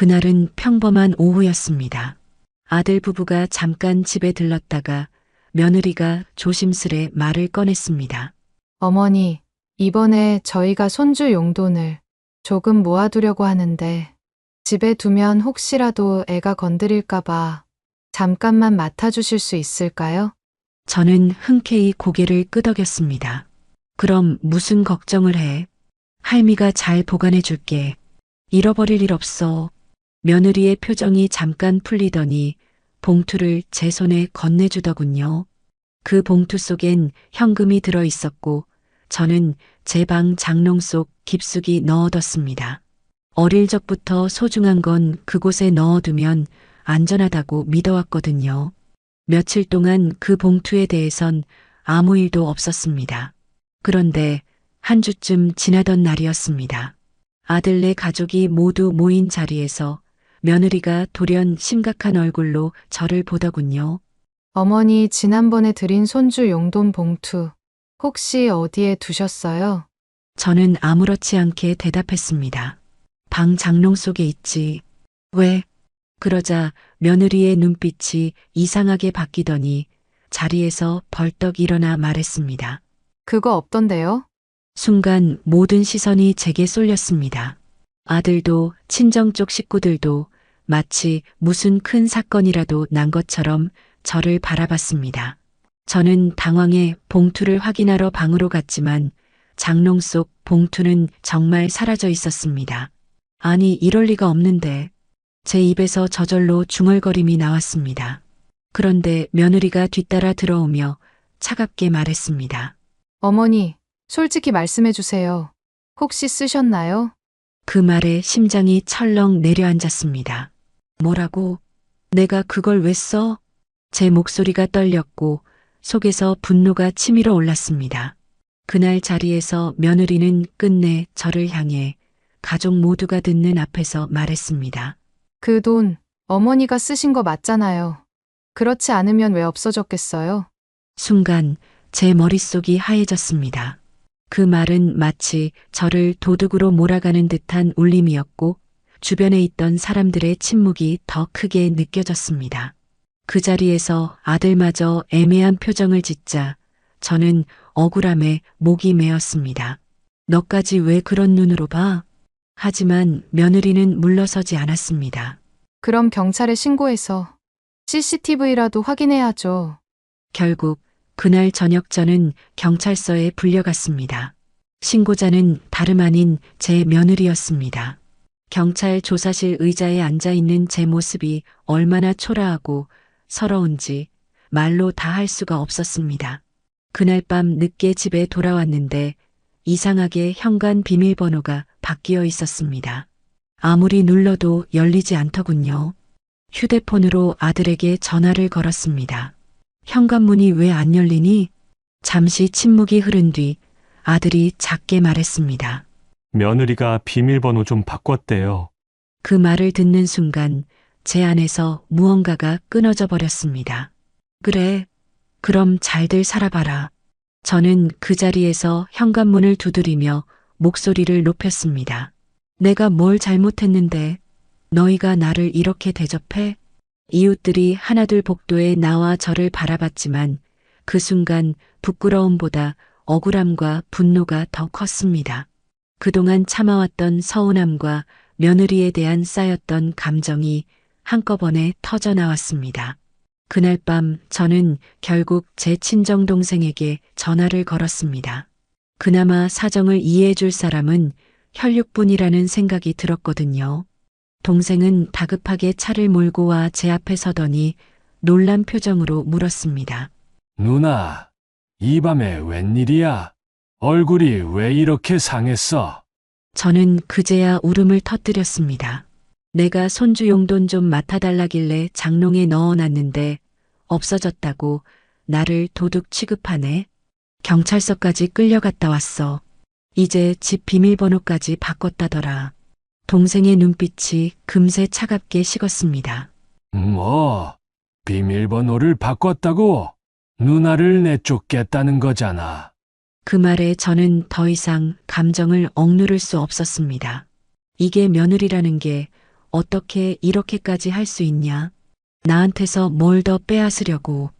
그날은 평범한 오후였습니다. 아들 부부가 잠깐 집에 들렀다가 며느리가 조심스레 말을 꺼냈습니다. 어머니, 이번에 저희가 손주 용돈을 조금 모아두려고 하는데 집에 두면 혹시라도 애가 건드릴까봐 잠깐만 맡아주실 수 있을까요? 저는 흔쾌히 고개를 끄덕였습니다. 그럼 무슨 걱정을 해? 할미가 잘 보관해 줄게. 잃어버릴 일 없어. 며느리의 표정이 잠깐 풀리더니 봉투를 제 손에 건네주더군요. 그 봉투 속엔 현금이 들어 있었고 저는 제 방 장롱 속 깊숙이 넣어뒀습니다. 어릴 적부터 소중한 건 그곳에 넣어두면 안전하다고 믿어왔거든요. 며칠 동안 그 봉투에 대해선 아무 일도 없었습니다. 그런데 한 주쯤 지나던 날이었습니다. 아들네 가족이 모두 모인 자리에서 며느리가 돌연 심각한 얼굴로 저를 보더군요. 어머니, 지난번에 드린 손주 용돈 봉투 혹시 어디에 두셨어요? 저는 아무렇지 않게 대답했습니다. 방 장롱 속에 있지. 왜? 그러자 며느리의 눈빛이 이상하게 바뀌더니 자리에서 벌떡 일어나 말했습니다. 그거 없던데요? 순간 모든 시선이 제게 쏠렸습니다. 아들도 친정 쪽 식구들도 마치 무슨 큰 사건이라도 난 것처럼 저를 바라봤습니다. 저는 당황해 봉투를 확인하러 방으로 갔지만 장롱 속 봉투는 정말 사라져 있었습니다. 아니, 이럴 리가 없는데. 제 입에서 저절로 중얼거림이 나왔습니다. 그런데 며느리가 뒤따라 들어오며 차갑게 말했습니다. 어머니, 솔직히 말씀해 주세요. 혹시 쓰셨나요? 그 말에 심장이 철렁 내려앉았습니다. 뭐라고? 내가 그걸 왜 써? 제 목소리가 떨렸고 속에서 분노가 치밀어 올랐습니다. 그날 자리에서 며느리는 끝내 저를 향해 가족 모두가 듣는 앞에서 말했습니다. 그 돈 어머니가 쓰신 거 맞잖아요. 그렇지 않으면 왜 없어졌겠어요? 순간 제 머릿속이 하얘졌습니다. 그 말은 마치 저를 도둑으로 몰아가는 듯한 울림이었고 주변에 있던 사람들의 침묵이 더 크게 느껴졌습니다. 그 자리에서 아들마저 애매한 표정을 짓자 저는 억울함에 목이 메었습니다. 너까지 왜 그런 눈으로 봐? 하지만 며느리는 물러서지 않았습니다. 그럼 경찰에 신고해서 CCTV라도 확인해야죠. 결국 그날 저녁 저는 경찰서에 불려갔습니다. 신고자는 다름 아닌 제 며느리였습니다. 경찰 조사실 의자에 앉아 있는 제 모습이 얼마나 초라하고 서러운지 말로 다 할 수가 없었습니다. 그날 밤 늦게 집에 돌아왔는데 이상하게 현관 비밀번호가 바뀌어 있었습니다. 아무리 눌러도 열리지 않더군요. 휴대폰으로 아들에게 전화를 걸었습니다. 현관문이 왜 안 열리니? 잠시 침묵이 흐른 뒤 아들이 작게 말했습니다. 며느리가 비밀번호 좀 바꿨대요. 그 말을 듣는 순간 제 안에서 무언가가 끊어져 버렸습니다. 그래, 그럼 잘들 살아봐라. 저는 그 자리에서 현관문을 두드리며 목소리를 높였습니다. 내가 뭘 잘못했는데 너희가 나를 이렇게 대접해? 이웃들이 하나둘 복도에 나와 저를 바라봤지만 그 순간 부끄러움보다 억울함과 분노가 더 컸습니다. 그동안 참아왔던 서운함과 며느리에 대한 쌓였던 감정이 한꺼번에 터져 나왔습니다. 그날 밤 저는 결국 제 친정 동생에게 전화를 걸었습니다. 그나마 사정을 이해해 줄 사람은 혈육뿐이라는 생각이 들었거든요. 동생은 다급하게 차를 몰고 와 제 앞에 서더니 놀란 표정으로 물었습니다. 누나, 이 밤에 웬일이야? 얼굴이 왜 이렇게 상했어? 저는 그제야 울음을 터뜨렸습니다. 내가 손주 용돈 좀 맡아달라길래 장롱에 넣어놨는데 없어졌다고 나를 도둑 취급하네. 경찰서까지 끌려갔다 왔어. 이제 집 비밀번호까지 바꿨다더라. 동생의 눈빛이 금세 차갑게 식었습니다. 뭐, 비밀번호를 바꿨다고? 누나를 내쫓겠다는 거잖아. 그 말에 저는 더 이상 감정을 억누를 수 없었습니다. 이게 며느리라는 게 어떻게 이렇게까지 할 수 있냐? 나한테서 뭘 더 빼앗으려고.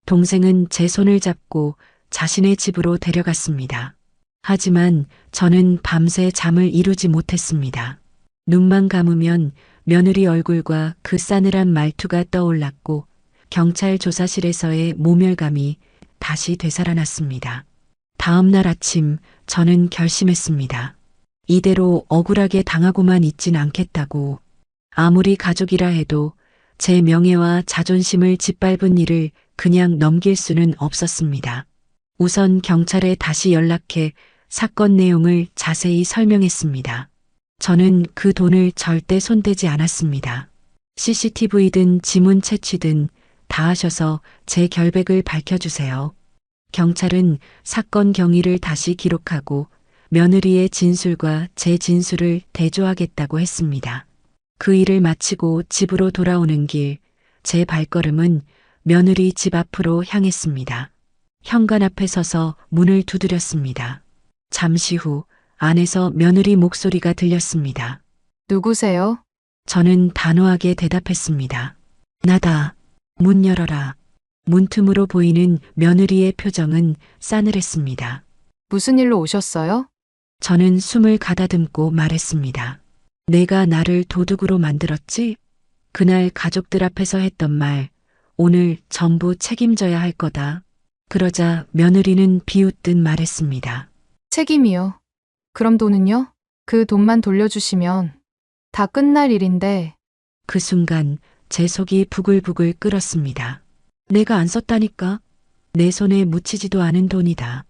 동생은 제 손을 잡고 자신의 집으로 데려갔습니다. 하지만 저는 밤새 잠을 이루지 못했습니다. 눈만 감으면 며느리 얼굴과 그 싸늘한 말투가 떠올랐고 경찰 조사실에서의 모멸감이 다시 되살아났습니다. 다음 날 아침 저는 결심했습니다. 이대로 억울하게 당하고만 있진 않겠다고. 아무리 가족이라 해도 제 명예와 자존심을 짓밟은 일을 그냥 넘길 수는 없었습니다. 우선 경찰에 다시 연락해 사건 내용을 자세히 설명했습니다. 저는 그 돈을 절대 손대지 않았습니다. CCTV든 지문 채취든 다 하셔서 제 결백을 밝혀주세요. 경찰은 사건 경위를 다시 기록하고 며느리의 진술과 제 진술을 대조하겠다고 했습니다. 그 일을 마치고 집으로 돌아오는 길, 제 발걸음은 며느리 집 앞으로 향했습니다. 현관 앞에 서서 문을 두드렸습니다. 잠시 후 안에서 며느리 목소리가 들렸습니다. 누구세요? 저는 단호하게 대답했습니다. 나다. 문 열어라. 문틈으로 보이는 며느리의 표정은 싸늘했습니다. 무슨 일로 오셨어요? 저는 숨을 가다듬고 말했습니다. 내가 나를 도둑으로 만들었지? 그날 가족들 앞에서 했던 말, 오늘 전부 책임져야 할 거다. 그러자 며느리는 비웃듯 말했습니다. 책임이요. 그럼 돈은요? 그 돈만 돌려주시면 다 끝날 일인데. 그 순간 제 속이 부글부글 끓었습니다. 내가 안 썼다니까? 내 손에 묻히지도 않은 돈이다.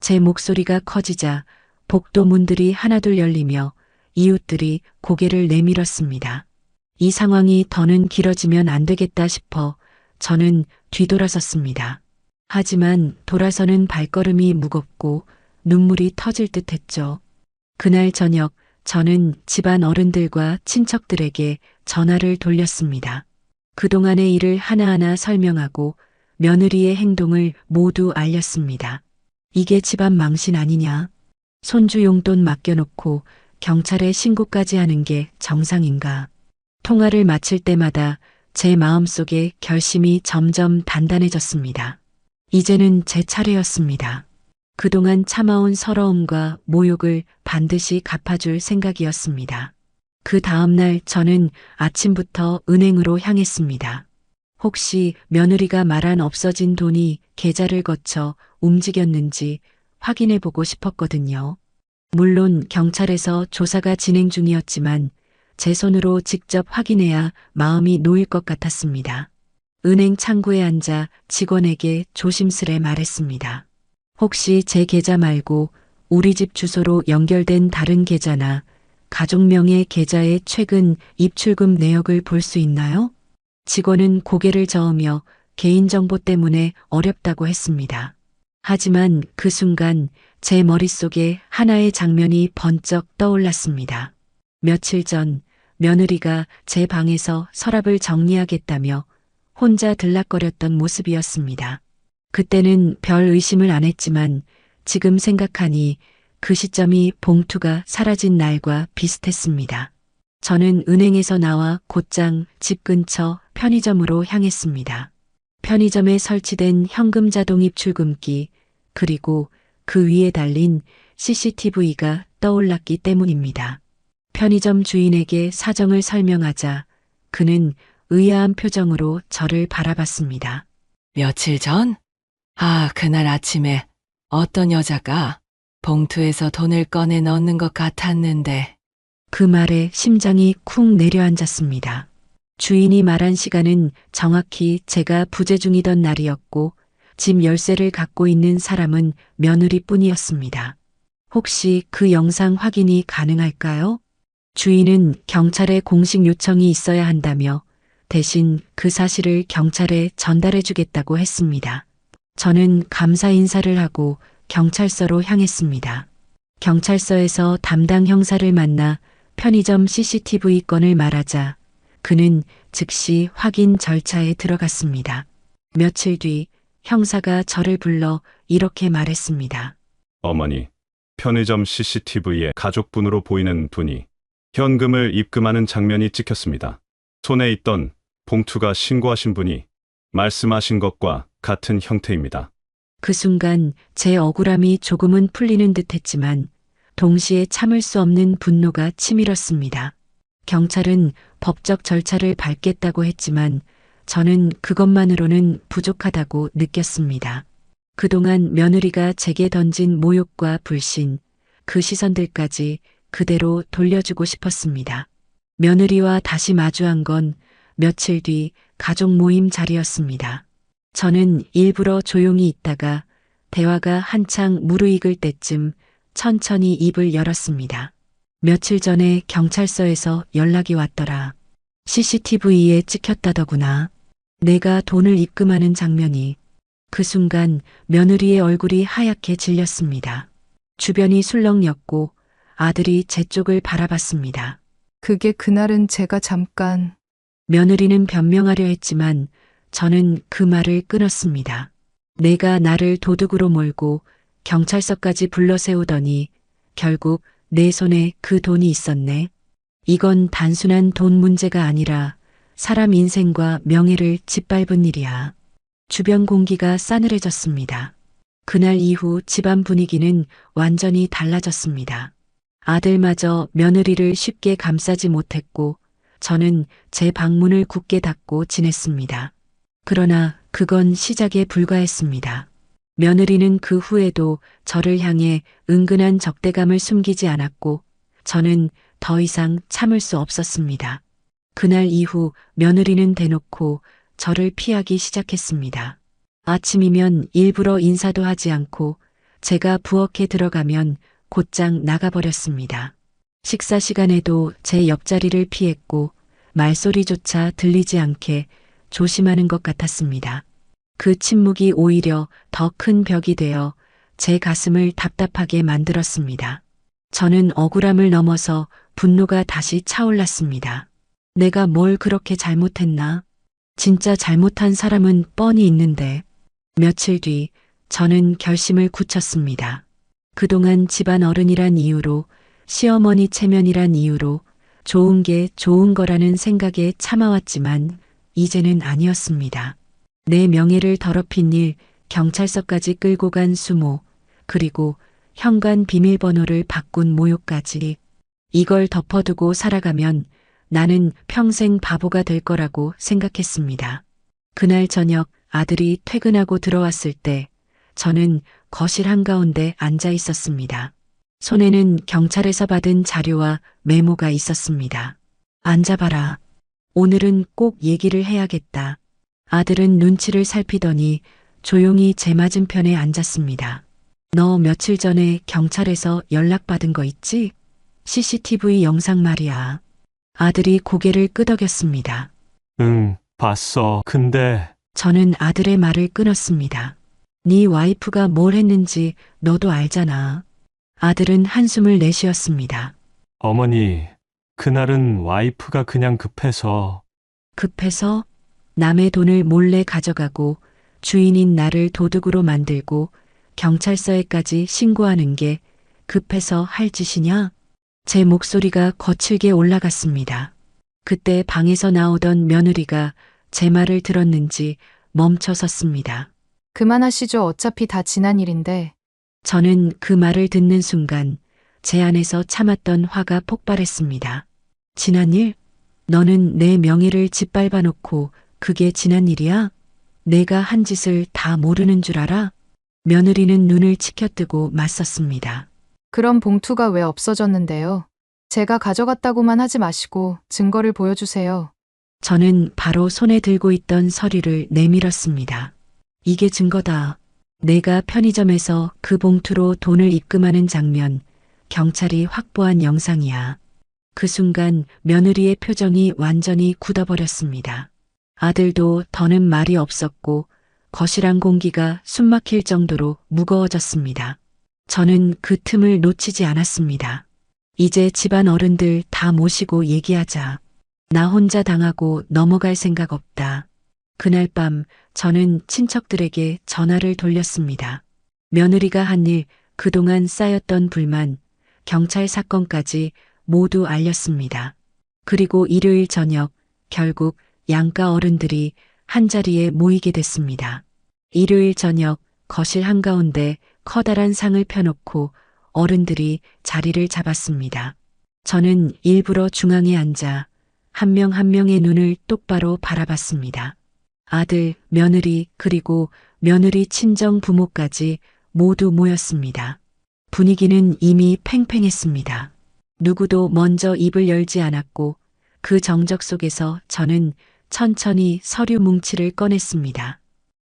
제 목소리가 커지자 복도 문들이 하나둘 열리며 이웃들이 고개를 내밀었습니다. 이 상황이 더는 길어지면 안 되겠다 싶어 저는 뒤돌아섰습니다. 하지만 돌아서는 발걸음이 무겁고 눈물이 터질 듯 했죠. 그날 저녁 저는 집안 어른들과 친척들에게 전화를 돌렸습니다. 그동안의 일을 하나하나 설명하고 며느리의 행동을 모두 알렸습니다. 이게 집안 망신 아니냐? 손주 용돈 맡겨놓고 경찰에 신고까지 하는 게 정상인가? 통화를 마칠 때마다 제 마음속에 결심이 점점 단단해졌습니다. 이제는 제 차례였습니다. 그동안 참아온 서러움과 모욕을 반드시 갚아줄 생각이었습니다. 그 다음날 저는 아침부터 은행으로 향했습니다. 혹시 며느리가 말한 없어진 돈이 계좌를 거쳐 움직였는지 확인해보고 싶었거든요. 물론 경찰에서 조사가 진행 중이었지만 제 손으로 직접 확인해야 마음이 놓일 것 같았습니다. 은행 창구에 앉아 직원에게 조심스레 말했습니다. 혹시 제 계좌 말고 우리 집 주소로 연결된 다른 계좌나 가족명의 계좌의 최근 입출금 내역을 볼 수 있나요? 직원은 고개를 저으며 개인정보 때문에 어렵다고 했습니다. 하지만 그 순간 제 머릿속에 하나의 장면이 번쩍 떠올랐습니다. 며칠 전 며느리가 제 방에서 서랍을 정리하겠다며 혼자 들락거렸던 모습이었습니다. 그때는 별 의심을 안 했지만 지금 생각하니 그 시점이 봉투가 사라진 날과 비슷했습니다. 저는 은행에서 나와 곧장 집 근처 편의점으로 향했습니다. 편의점에 설치된 현금 자동 입출금기 그리고 그 위에 달린 CCTV가 떠올랐기 때문입니다. 편의점 주인에게 사정을 설명하자 그는 의아한 표정으로 저를 바라봤습니다. 며칠 전? 그날 아침에 어떤 여자가 봉투에서 돈을 꺼내 넣는 것 같았는데. 그 말에 심장이 쿵 내려앉았습니다. 주인이 말한 시간은 정확히 제가 부재 중이던 날이었고 집 열쇠를 갖고 있는 사람은 며느리뿐이었습니다. 혹시 그 영상 확인이 가능할까요? 주인은 경찰에 공식 요청이 있어야 한다며 대신 그 사실을 경찰에 전달해 주겠다고 했습니다. 저는 감사 인사를 하고 경찰서로 향했습니다. 경찰서에서 담당 형사를 만나 편의점 CCTV 건을 말하자 그는 즉시 확인 절차에 들어갔습니다. 며칠 뒤 형사가 저를 불러 이렇게 말했습니다. 어머니, 편의점 CCTV에 가족분으로 보이는 분이 현금을 입금하는 장면이 찍혔습니다. 손에 있던 봉투가 신고하신 분이 말씀하신 것과 같은 형태입니다. 그 순간 제 억울함이 조금은 풀리는 듯 했지만 동시에 참을 수 없는 분노가 치밀었습니다. 경찰은 법적 절차를 밟겠다고 했지만 저는 그것만으로는 부족하다고 느꼈습니다. 그동안 며느리가 제게 던진 모욕과 불신, 그 시선들까지 그대로 돌려주고 싶었습니다. 며느리와 다시 마주한 건 며칠 뒤 가족 모임 자리였습니다. 저는 일부러 조용히 있다가 대화가 한창 무르익을 때쯤 천천히 입을 열었습니다. 며칠 전에 경찰서에서 연락이 왔더라. CCTV에 찍혔다더구나. 내가 돈을 입금하는 장면이. 그 순간 며느리의 얼굴이 하얗게 질렸습니다. 주변이 술렁였고 아들이 제 쪽을 바라봤습니다. 그게 그날은 제가 잠깐 며느리는 변명하려 했지만 저는 그 말을 끊었습니다. 내가 나를 도둑으로 몰고 경찰서까지 불러 세우더니 결국 내 손에 그 돈이 있었네. 이건 단순한 돈 문제가 아니라 사람 인생과 명예를 짓밟은 일이야. 주변 공기가 싸늘해졌습니다. 그날 이후 집안 분위기는 완전히 달라졌습니다. 아들마저 며느리를 쉽게 감싸지 못했고 저는 제 방문을 굳게 닫고 지냈습니다. 그러나 그건 시작에 불과했습니다. 며느리는 그 후에도 저를 향해 은근한 적대감을 숨기지 않았고 저는 더 이상 참을 수 없었습니다. 그날 이후 며느리는 대놓고 저를 피하기 시작했습니다. 아침이면 일부러 인사도 하지 않고 제가 부엌에 들어가면 곧장 나가버렸습니다. 식사 시간에도 제 옆자리를 피했고 말소리조차 들리지 않게 조심하는 것 같았습니다. 그 침묵이 오히려 더 큰 벽이 되어 제 가슴을 답답하게 만들었습니다. 저는 억울함을 넘어서 분노가 다시 차올랐습니다. 내가 뭘 그렇게 잘못했나? 진짜 잘못한 사람은 뻔히 있는데. 며칠 뒤 저는 결심을 굳혔습니다. 그동안 집안 어른이란 이유로, 시어머니 체면이란 이유로 좋은 게 좋은 거라는 생각에 참아왔지만 이제는 아니었습니다. 내 명예를 더럽힌 일, 경찰서까지 끌고 간 수모, 그리고 현관 비밀번호를 바꾼 모욕까지. 이걸 덮어두고 살아가면 나는 평생 바보가 될 거라고 생각했습니다. 그날 저녁 아들이 퇴근하고 들어왔을 때 저는 거실 한가운데 앉아 있었습니다. 손에는 경찰에서 받은 자료와 메모가 있었습니다. 앉아봐라. 오늘은 꼭 얘기를 해야겠다. 아들은 눈치를 살피더니 조용히 제 맞은편에 앉았습니다. 너 며칠 전에 경찰에서 연락받은 거 있지? CCTV 영상 말이야. 아들이 고개를 끄덕였습니다. 응, 봤어. 근데 저는 아들의 말을 끊었습니다. 네 와이프가 뭘 했는지 너도 알잖아. 아들은 한숨을 내쉬었습니다. 어머니, 그날은 와이프가 그냥 급해서. 급해서 남의 돈을 몰래 가져가고 주인인 나를 도둑으로 만들고 경찰서에까지 신고하는 게 급해서 할 짓이냐? 제 목소리가 거칠게 올라갔습니다. 그때 방에서 나오던 며느리가 제 말을 들었는지 멈춰 섰습니다. 그만하시죠. 어차피 다 지난 일인데. 저는 그 말을 듣는 순간 제 안에서 참았던 화가 폭발했습니다. 지난 일? 너는 내 명예를 짓밟아 놓고 그게 지난 일이야? 내가 한 짓을 다 모르는 줄 알아? 며느리는 눈을 치켜뜨고 맞섰습니다. 그럼 봉투가 왜 없어졌는데요? 제가 가져갔다고만 하지 마시고 증거를 보여주세요. 저는 바로 손에 들고 있던 서류를 내밀었습니다. 이게 증거다. 내가 편의점에서 그 봉투로 돈을 입금하는 장면, 경찰이 확보한 영상이야. 그 순간 며느리의 표정이 완전히 굳어버렸습니다. 아들도 더는 말이 없었고 거실 안 공기가 숨막힐 정도로 무거워졌습니다. 저는 그 틈을 놓치지 않았습니다. 이제 집안 어른들 다 모시고 얘기하자. 나 혼자 당하고 넘어갈 생각 없다. 그날 밤 저는 친척들에게 전화를 돌렸습니다. 며느리가 한 일, 그동안 쌓였던 불만, 경찰 사건까지 모두 알렸습니다. 그리고 일요일 저녁 결국 양가 어른들이 한자리에 모이게 됐습니다. 일요일 저녁 거실 한가운데 커다란 상을 펴놓고 어른들이 자리를 잡았습니다. 저는 일부러 중앙에 앉아 한 명 한 명의 눈을 똑바로 바라봤습니다. 아들, 며느리, 그리고 며느리 친정 부모까지 모두 모였습니다. 분위기는 이미 팽팽했습니다. 누구도 먼저 입을 열지 않았고 그 정적 속에서 저는 천천히 서류 뭉치를 꺼냈습니다.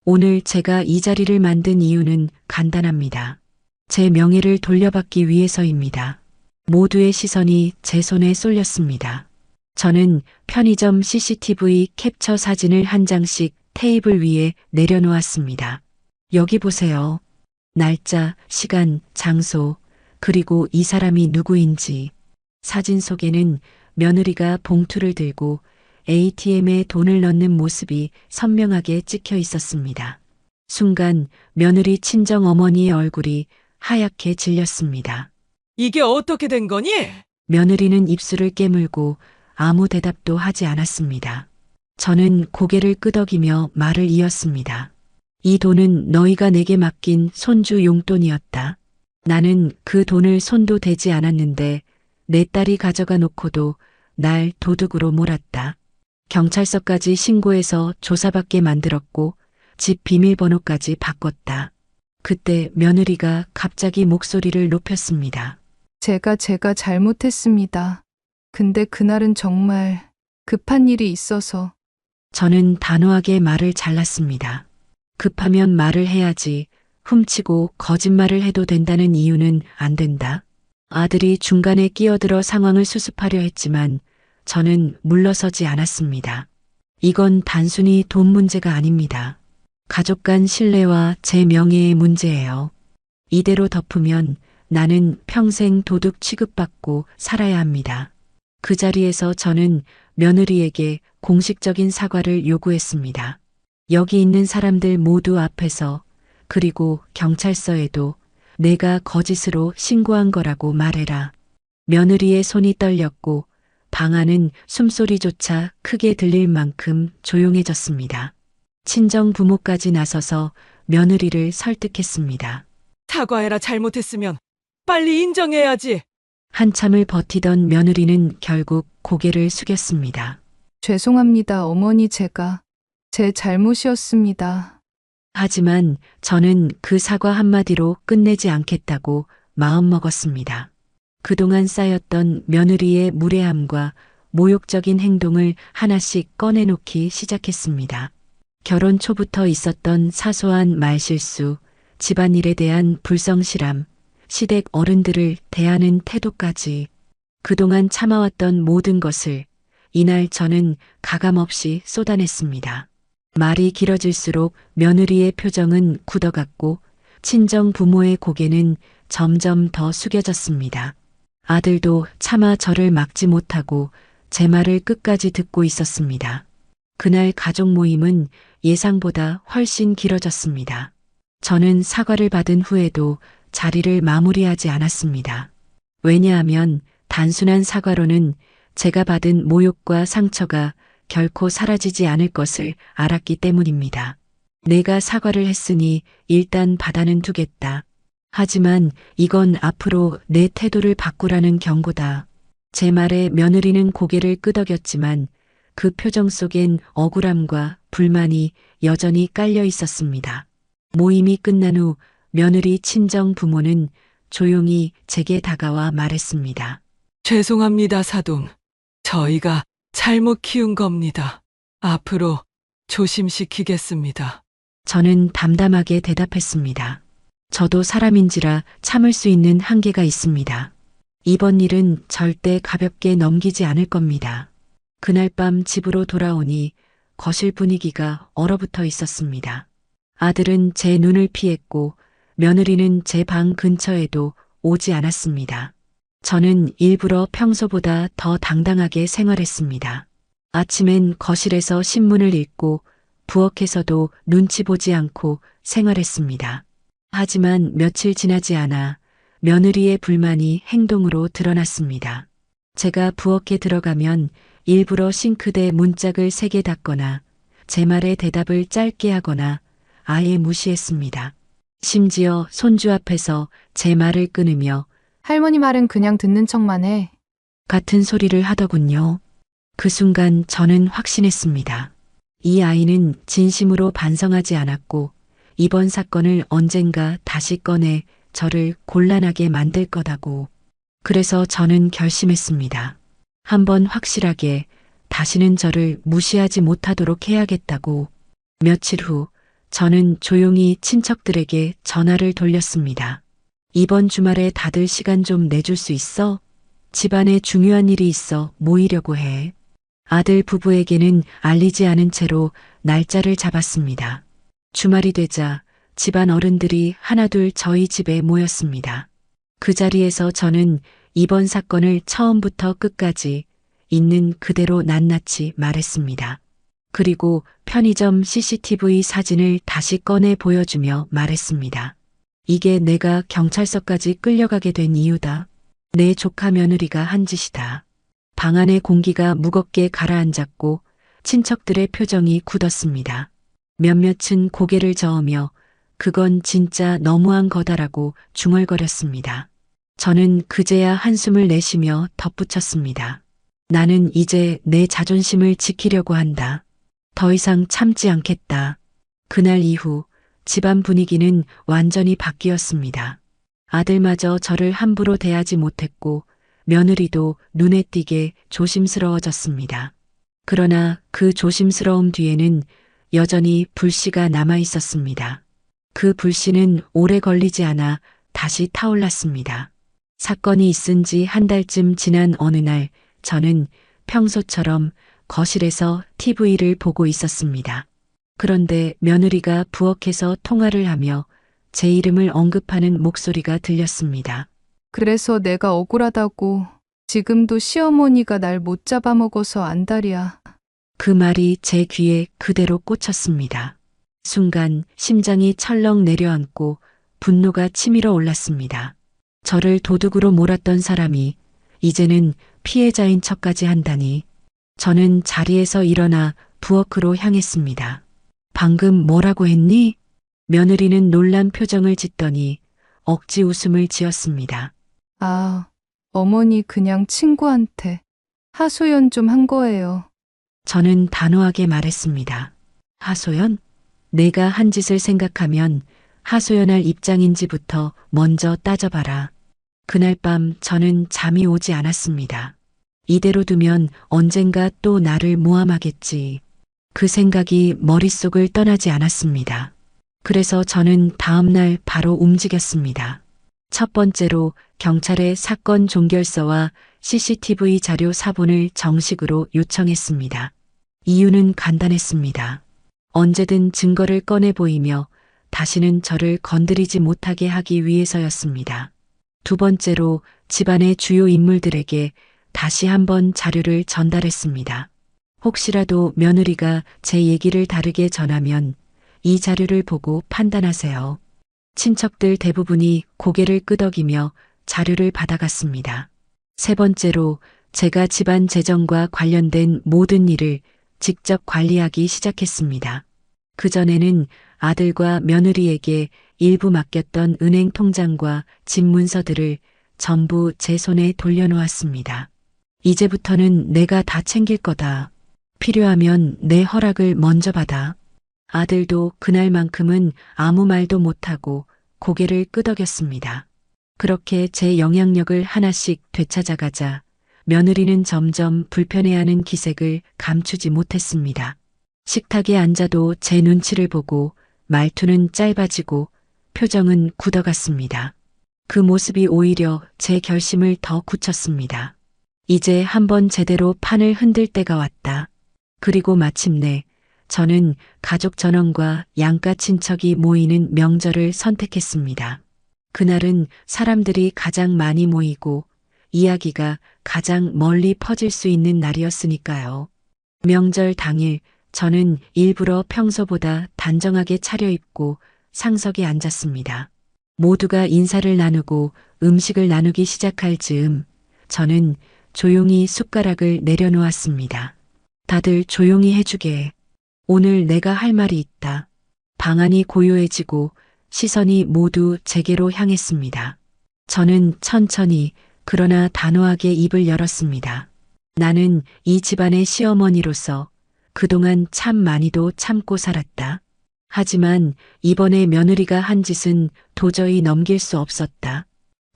오늘 제가 이 자리를 만든 이유는 간단합니다. 제 명예를 돌려받기 위해서입니다. 모두의 시선이 제 손에 쏠렸습니다. 저는 편의점 CCTV 캡처 사진을 한 장씩 테이블 위에 내려놓았습니다. 여기 보세요. 날짜, 시간, 장소, 그리고 이 사람이 누구인지. 사진 속에는 며느리가 봉투를 들고 ATM에 돈을 넣는 모습이 선명하게 찍혀 있었습니다. 순간 며느리 친정 어머니의 얼굴이 하얗게 질렸습니다. 이게 어떻게 된 거니? 며느리는 입술을 깨물고 아무 대답도 하지 않았습니다. 저는 고개를 끄덕이며 말을 이었습니다. 이 돈은 너희가 내게 맡긴 손주 용돈이었다. 나는 그 돈을 손도 대지 않았는데 내 딸이 가져가 놓고도 날 도둑으로 몰았다. 경찰서까지 신고해서 조사받게 만들었고 집 비밀번호까지 바꿨다. 그때 며느리가 갑자기 목소리를 높였습니다. 제가 잘못했습니다. 근데 그날은 정말 급한 일이 있어서. 저는 단호하게 말을 잘랐습니다. 급하면 말을 해야지. 훔치고 거짓말을 해도 된다는 이유는 안 된다. 아들이 중간에 끼어들어 상황을 수습하려 했지만 저는 물러서지 않았습니다. 이건 단순히 돈 문제가 아닙니다. 가족 간 신뢰와 제 명예의 문제예요. 이대로 덮으면 나는 평생 도둑 취급받고 살아야 합니다. 그 자리에서 저는 며느리에게 공식적인 사과를 요구했습니다. 여기 있는 사람들 모두 앞에서, 그리고 경찰서에도 내가 거짓으로 신고한 거라고 말해라. 며느리의 손이 떨렸고 방 안은 숨소리조차 크게 들릴 만큼 조용해졌습니다. 친정 부모까지 나서서 며느리를 설득했습니다. 사과해라, 잘못했으면. 빨리 인정해야지. 한참을 버티던 며느리는 결국 고개를 숙였습니다. 죄송합니다, 어머니. 제 잘못이었습니다. 하지만 저는 그 사과 한마디로 끝내지 않겠다고 마음먹었습니다. 그동안 쌓였던 며느리의 무례함과 모욕적인 행동을 하나씩 꺼내놓기 시작했습니다. 결혼 초부터 있었던 사소한 말실수, 집안일에 대한 불성실함, 시댁 어른들을 대하는 태도까지 그동안 참아왔던 모든 것을 이날 저는 가감없이 쏟아냈습니다. 말이 길어질수록 며느리의 표정은 굳어갔고 친정 부모의 고개는 점점 더 숙여졌습니다. 아들도 차마 저를 막지 못하고 제 말을 끝까지 듣고 있었습니다. 그날 가족 모임은 예상보다 훨씬 길어졌습니다. 저는 사과를 받은 후에도 자리를 마무리하지 않았습니다. 왜냐하면 단순한 사과로는 제가 받은 모욕과 상처가 결코 사라지지 않을 것을 알았기 때문입니다. 내가 사과를 했으니 일단 받아는 두겠다. 하지만 이건 앞으로 내 태도를 바꾸라는 경고다. 제 말에 며느리는 고개를 끄덕였지만 그 표정 속엔 억울함과 불만이 여전히 깔려 있었습니다. 모임이 끝난 후 며느리 친정 부모는 조용히 제게 다가와 말했습니다. 죄송합니다, 사돈. 저희가 잘못 키운 겁니다. 앞으로 조심시키겠습니다. 저는 담담하게 대답했습니다. 저도 사람인지라 참을 수 있는 한계가 있습니다. 이번 일은 절대 가볍게 넘기지 않을 겁니다. 그날 밤 집으로 돌아오니 거실 분위기가 얼어붙어 있었습니다. 아들은 제 눈을 피했고 며느리는 제 방 근처에도 오지 않았습니다. 저는 일부러 평소보다 더 당당하게 생활했습니다. 아침엔 거실에서 신문을 읽고 부엌에서도 눈치 보지 않고 생활했습니다. 하지만 며칠 지나지 않아 며느리의 불만이 행동으로 드러났습니다. 제가 부엌에 들어가면 일부러 싱크대 문짝을 3개 닫거나 제 말에 대답을 짧게 하거나 아예 무시했습니다. 심지어 손주 앞에서 제 말을 끊으며 할머니 말은 그냥 듣는 척만 해. 같은 소리를 하더군요. 그 순간 저는 확신했습니다. 이 아이는 진심으로 반성하지 않았고 이번 사건을 언젠가 다시 꺼내 저를 곤란하게 만들 거다고. 그래서 저는 결심했습니다. 한번 확실하게 다시는 저를 무시하지 못하도록 해야겠다고. 며칠 후 저는 조용히 친척들에게 전화를 돌렸습니다. 이번 주말에 다들 시간 좀 내줄 수 있어? 집안에 중요한 일이 있어 모이려고 해. 아들 부부에게는 알리지 않은 채로 날짜를 잡았습니다. 주말이 되자 집안 어른들이 하나둘 저희 집에 모였습니다. 그 자리에서 저는 이번 사건을 처음부터 끝까지 있는 그대로 낱낱이 말했습니다. 그리고 편의점 CCTV 사진을 다시 꺼내 보여주며 말했습니다. 이게 내가 경찰서까지 끌려가게 된 이유다. 내 조카 며느리가 한 짓이다. 방 안의 공기가 무겁게 가라앉았고 친척들의 표정이 굳었습니다. 몇몇은 고개를 저으며 그건 진짜 너무한 거다라고 중얼거렸습니다. 저는 그제야 한숨을 내쉬며 덧붙였습니다. 나는 이제 내 자존심을 지키려고 한다. 더 이상 참지 않겠다. 그날 이후 집안 분위기는 완전히 바뀌었습니다. 아들마저 저를 함부로 대하지 못했고 며느리도 눈에 띄게 조심스러워졌습니다. 그러나 그 조심스러움 뒤에는 여전히 불씨가 남아 있었습니다. 그 불씨는 오래 걸리지 않아 다시 타올랐습니다. 사건이 있은 지 한 달쯤 지난 어느 날 저는 평소처럼 거실에서 TV를 보고 있었습니다. 그런데 며느리가 부엌에서 통화를 하며 제 이름을 언급하는 목소리가 들렸습니다. 그래서 내가 억울하다고. 지금도 시어머니가 날 못 잡아먹어서 안달이야. 그 말이 제 귀에 그대로 꽂혔습니다. 순간 심장이 철렁 내려앉고 분노가 치밀어 올랐습니다. 저를 도둑으로 몰았던 사람이 이제는 피해자인 척까지 한다니. 저는 자리에서 일어나 부엌으로 향했습니다. 방금 뭐라고 했니? 며느리는 놀란 표정을 짓더니 억지 웃음을 지었습니다. 아, 어머니 그냥 친구한테 하소연 좀 한 거예요. 저는 단호하게 말했습니다. 하소연? 내가 한 짓을 생각하면 하소연할 입장인지부터 먼저 따져봐라. 그날 밤 저는 잠이 오지 않았습니다. 이대로 두면 언젠가 또 나를 모함하겠지. 그 생각이 머릿속을 떠나지 않았습니다. 그래서 저는 다음날 바로 움직였습니다. 첫 번째로 경찰에 사건 종결서와 CCTV 자료 사본을 정식으로 요청했습니다. 이유는 간단했습니다. 언제든 증거를 꺼내 보이며 다시는 저를 건드리지 못하게 하기 위해서였습니다. 두 번째로 집안의 주요 인물들에게 다시 한번 자료를 전달했습니다. 혹시라도 며느리가 제 얘기를 다르게 전하면 이 자료를 보고 판단하세요. 친척들 대부분이 고개를 끄덕이며 자료를 받아갔습니다. 세 번째로 제가 집안 재정과 관련된 모든 일을 직접 관리하기 시작했습니다. 그전에는 아들과 며느리에게 일부 맡겼던 은행 통장과 집 문서들을 전부 제 손에 돌려놓았습니다. 이제부터는 내가 다 챙길 거다. 필요하면 내 허락을 먼저 받아. 아들도 그날만큼은 아무 말도 못하고 고개를 끄덕였습니다. 그렇게 제 영향력을 하나씩 되찾아가자 며느리는 점점 불편해하는 기색을 감추지 못했습니다. 식탁에 앉아도 제 눈치를 보고 말투는 짧아지고 표정은 굳어갔습니다. 그 모습이 오히려 제 결심을 더 굳혔습니다. 이제 한번 제대로 판을 흔들 때가 왔다. 그리고 마침내 저는 가족 전원과 양가 친척이 모이는 명절을 선택했습니다. 그날은 사람들이 가장 많이 모이고 이야기가 가장 멀리 퍼질 수 있는 날이었으니까요. 명절 당일 저는 일부러 평소보다 단정하게 차려입고 상석에 앉았습니다. 모두가 인사를 나누고 음식을 나누기 시작할 즈음 저는 조용히 숟가락을 내려놓았습니다. 다들 조용히 해주게. 오늘 내가 할 말이 있다. 방안이 고요해지고 시선이 모두 제게로 향했습니다. 저는 천천히 그러나 단호하게 입을 열었습니다. 나는 이 집안의 시어머니로서 그동안 참 많이도 참고 살았다. 하지만 이번에 며느리가 한 짓은 도저히 넘길 수 없었다.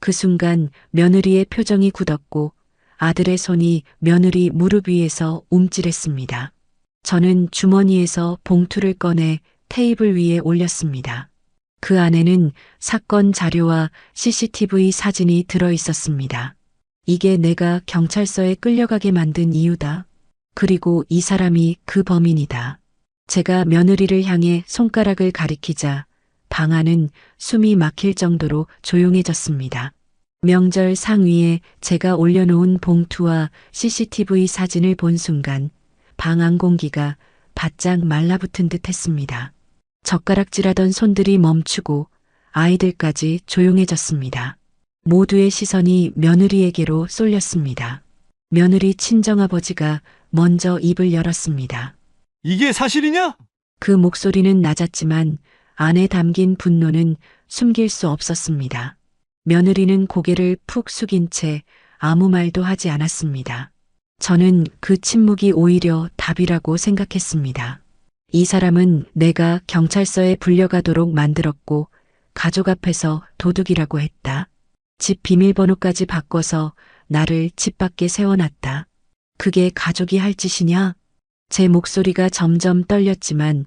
그 순간 며느리의 표정이 굳었고 아들의 손이 며느리 무릎 위에서 움찔했습니다. 저는 주머니에서 봉투를 꺼내 테이블 위에 올렸습니다. 그 안에는 사건 자료와 CCTV 사진이 들어 있었습니다. 이게 내가 경찰서에 끌려가게 만든 이유다. 그리고 이 사람이 그 범인이다. 제가 며느리를 향해 손가락을 가리키자 방 안은 숨이 막힐 정도로 조용해졌습니다. 명절 상위에 제가 올려놓은 봉투와 CCTV 사진을 본 순간 방 안 공기가 바짝 말라붙은 듯 했습니다. 젓가락질하던 손들이 멈추고 아이들까지 조용해졌습니다. 모두의 시선이 며느리에게로 쏠렸습니다. 며느리 친정아버지가 먼저 입을 열었습니다. 이게 사실이냐? 그 목소리는 낮았지만 안에 담긴 분노는 숨길 수 없었습니다. 며느리는 고개를 푹 숙인 채 아무 말도 하지 않았습니다. 저는 그 침묵이 오히려 답이라고 생각했습니다. 이 사람은 내가 경찰서에 불려가도록 만들었고 가족 앞에서 도둑이라고 했다. 집 비밀번호까지 바꿔서 나를 집 밖에 세워놨다. 그게 가족이 할 짓이냐? 제 목소리가 점점 떨렸지만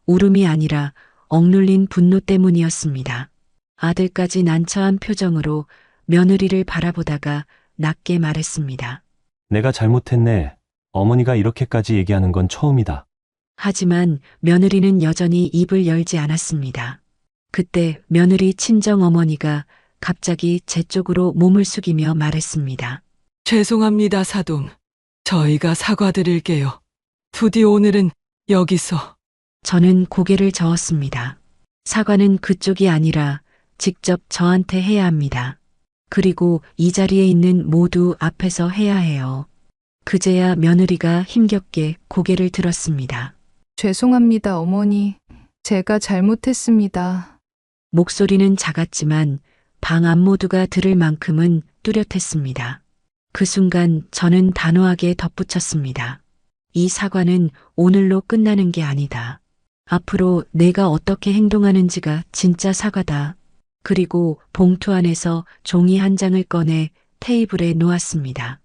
울음이 아니라 억눌린 분노 때문이었습니다. 아들까지 난처한 표정으로 며느리를 바라보다가 낮게 말했습니다. 내가 잘못했네. 어머니가 이렇게까지 얘기하는 건 처음이다. 하지만 며느리는 여전히 입을 열지 않았습니다. 그때 며느리 친정어머니가 갑자기 제 쪽으로 몸을 숙이며 말했습니다. 죄송합니다, 사돈. 저희가 사과드릴게요. 부디 오늘은 여기서. 저는 고개를 저었습니다. 사과는 그쪽이 아니라 직접 저한테 해야 합니다. 그리고 이 자리에 있는 모두 앞에서 해야 해요. 그제야 며느리가 힘겹게 고개를 들었습니다. 죄송합니다, 어머니. 제가 잘못했습니다. 목소리는 작았지만 방 안 모두가 들을 만큼은 뚜렷했습니다. 그 순간 저는 단호하게 덧붙였습니다. 이 사과는 오늘로 끝나는 게 아니다. 앞으로 내가 어떻게 행동하는지가 진짜 사과다. 그리고 봉투 안에서 종이 한 장을 꺼내 테이블에 놓았습니다.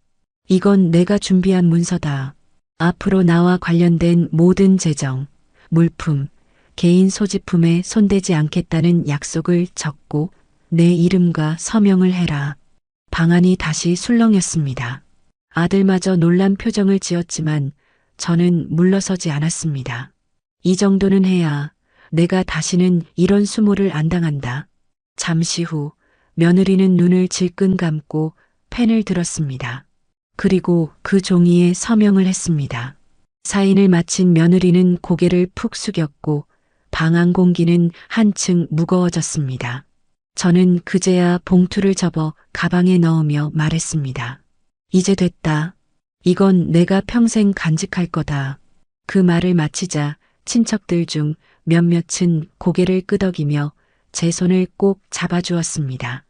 이건 내가 준비한 문서다. 앞으로 나와 관련된 모든 재정, 물품, 개인 소지품에 손대지 않겠다는 약속을 적고 내 이름과 서명을 해라. 방안이 다시 술렁였습니다. 아들마저 놀란 표정을 지었지만 저는 물러서지 않았습니다. 이 정도는 해야 내가 다시는 이런 수모를 안 당한다. 잠시 후 며느리는 눈을 질끈 감고 펜을 들었습니다. 그리고 그 종이에 서명을 했습니다. 사인을 마친 며느리는 고개를 푹 숙였고 방 안 공기는 한층 무거워졌습니다. 저는 그제야 봉투를 접어 가방에 넣으며 말했습니다. 이제 됐다. 이건 내가 평생 간직할 거다. 그 말을 마치자 친척들 중 몇몇은 고개를 끄덕이며 제 손을 꼭 잡아주었습니다.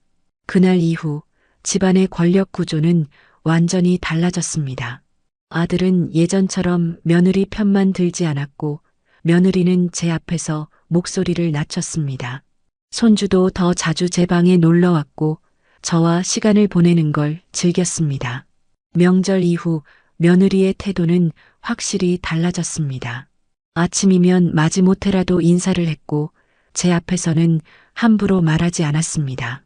그날 이후 집안의 권력 구조는 완전히 달라졌습니다. 아들은 예전처럼 며느리 편만 들지 않았고 며느리는 제 앞에서 목소리를 낮췄습니다. 손주도 더 자주 제 방에 놀러 왔고 저와 시간을 보내는 걸 즐겼습니다. 명절 이후 며느리의 태도는 확실히 달라졌습니다. 아침이면 마지못해라도 인사를 했고 제 앞에서는 함부로 말하지 않았습니다.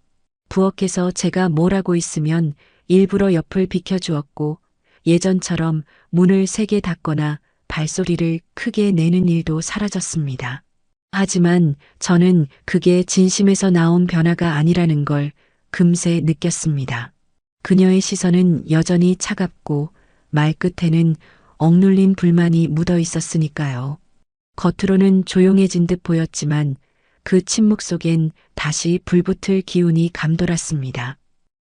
부엌에서 제가 뭘 하고 있으면 일부러 옆을 비켜주었고 예전처럼 문을 세게 닫거나 발소리를 크게 내는 일도 사라졌습니다. 하지만 저는 그게 진심에서 나온 변화가 아니라는 걸 금세 느꼈습니다. 그녀의 시선은 여전히 차갑고 말끝에는 억눌린 불만이 묻어 있었으니까요. 겉으로는 조용해진 듯 보였지만 그 침묵 속엔 다시 불붙을 기운이 감돌았습니다.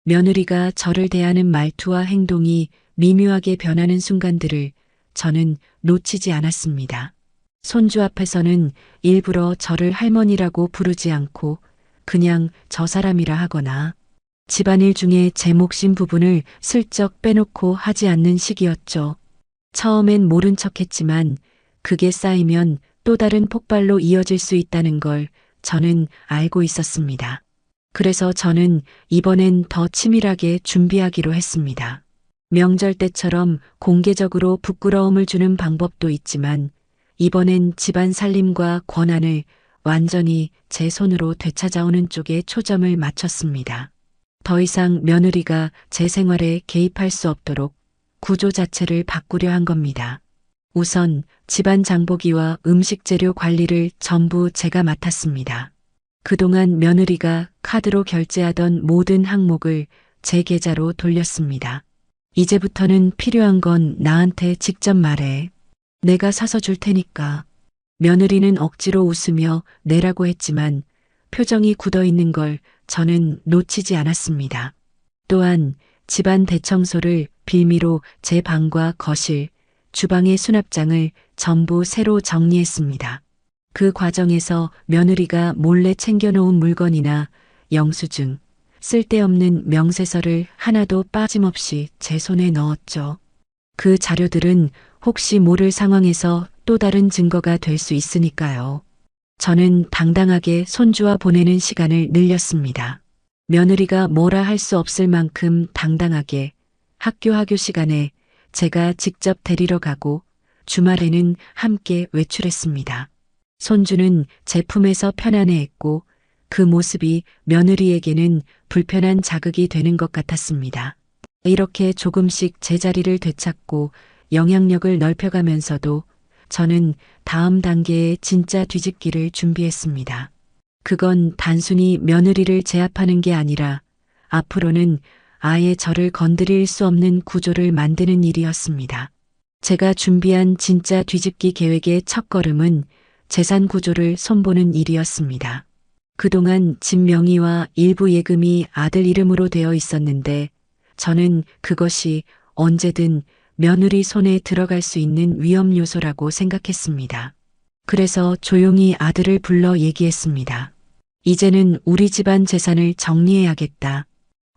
며느리가 저를 대하는 말투와 행동이 미묘하게 변하는 순간들을 저는 놓치지 않았습니다. 손주 앞에서는 일부러 저를 할머니라고 부르지 않고 그냥 저 사람이라 하거나 집안일 중에 제 몫인 부분을 슬쩍 빼놓고 하지 않는 시기였죠. 처음엔 모른 척했지만 그게 쌓이면 또 다른 폭발로 이어질 수 있다는 걸 저는 알고 있었습니다. 그래서 저는 이번엔 더 치밀하게 준비하기로 했습니다. 명절 때처럼 공개적으로 부끄러움을 주는 방법도 있지만 이번엔 집안 살림과 권한을 완전히 제 손으로 되찾아오는 쪽에 초점을 맞췄습니다. 더 이상 며느리가 제 생활에 개입할 수 없도록 구조 자체를 바꾸려 한 겁니다. 우선 집안 장보기와 음식 재료 관리를 전부 제가 맡았습니다. 그동안 며느리가 카드로 결제하던 모든 항목을 제 계좌로 돌렸습니다. 이제부터는 필요한 건 나한테 직접 말해. 내가 사서 줄 테니까. 며느리는 억지로 웃으며 내라고 했지만 표정이 굳어 있는 걸 저는 놓치지 않았습니다. 또한 집안 대청소를 빌미로 제 방과 거실, 주방의 수납장을 전부 새로 정리했습니다. 그 과정에서 며느리가 몰래 챙겨놓은 물건이나 영수증, 쓸데없는 명세서를 하나도 빠짐없이 제 손에 넣었죠. 그 자료들은 혹시 모를 상황에서 또 다른 증거가 될 수 있으니까요. 저는 당당하게 손주와 보내는 시간을 늘렸습니다. 며느리가 뭐라 할 수 없을 만큼 당당하게 학교 시간에 제가 직접 데리러 가고 주말에는 함께 외출했습니다. 손주는 제 품에서 편안해했고 그 모습이 며느리에게는 불편한 자극이 되는 것 같았습니다. 이렇게 조금씩 제자리를 되찾고 영향력을 넓혀가면서도 저는 다음 단계의 진짜 뒤집기를 준비했습니다. 그건 단순히 며느리를 제압하는 게 아니라 앞으로는 아예 저를 건드릴 수 없는 구조를 만드는 일이었습니다. 제가 준비한 진짜 뒤집기 계획의 첫걸음은 재산 구조를 손보는 일이었습니다. 그동안 집 명의와 일부 예금이 아들 이름으로 되어 있었는데 저는 그것이 언제든 며느리 손에 들어갈 수 있는 위험 요소라고 생각했습니다. 그래서 조용히 아들을 불러 얘기했습니다. 이제는 우리 집안 재산을 정리해야겠다.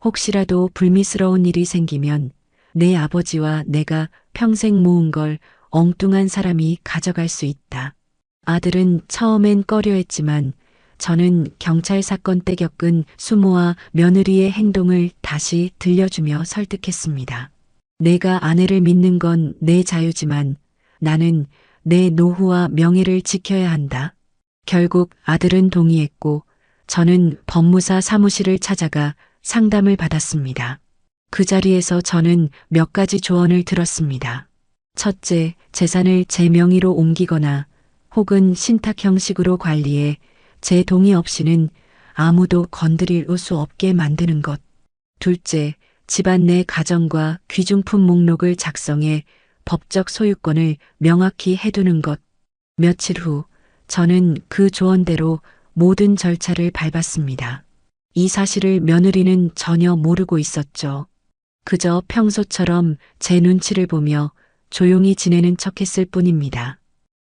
혹시라도 불미스러운 일이 생기면 내 아버지와 내가 평생 모은 걸 엉뚱한 사람이 가져갈 수 있다. 아들은 처음엔 꺼려했지만 저는 경찰 사건 때 겪은 수모와 며느리의 행동을 다시 들려주며 설득했습니다. 내가 아내를 믿는 건 내 자유지만 나는 내 노후와 명예를 지켜야 한다. 결국 아들은 동의했고 저는 법무사 사무실을 찾아가 상담을 받았습니다. 그 자리에서 저는 몇 가지 조언을 들었습니다. 첫째, 재산을 제 명의로 옮기거나 혹은 신탁 형식으로 관리해 제 동의 없이는 아무도 건드릴 수 없게 만드는 것. 둘째, 집안 내 가정과 귀중품 목록을 작성해 법적 소유권을 명확히 해두는 것. 며칠 후 저는 그 조언대로 모든 절차를 밟았습니다. 이 사실을 며느리는 전혀 모르고 있었죠. 그저 평소처럼 제 눈치를 보며 조용히 지내는 척했을 뿐입니다.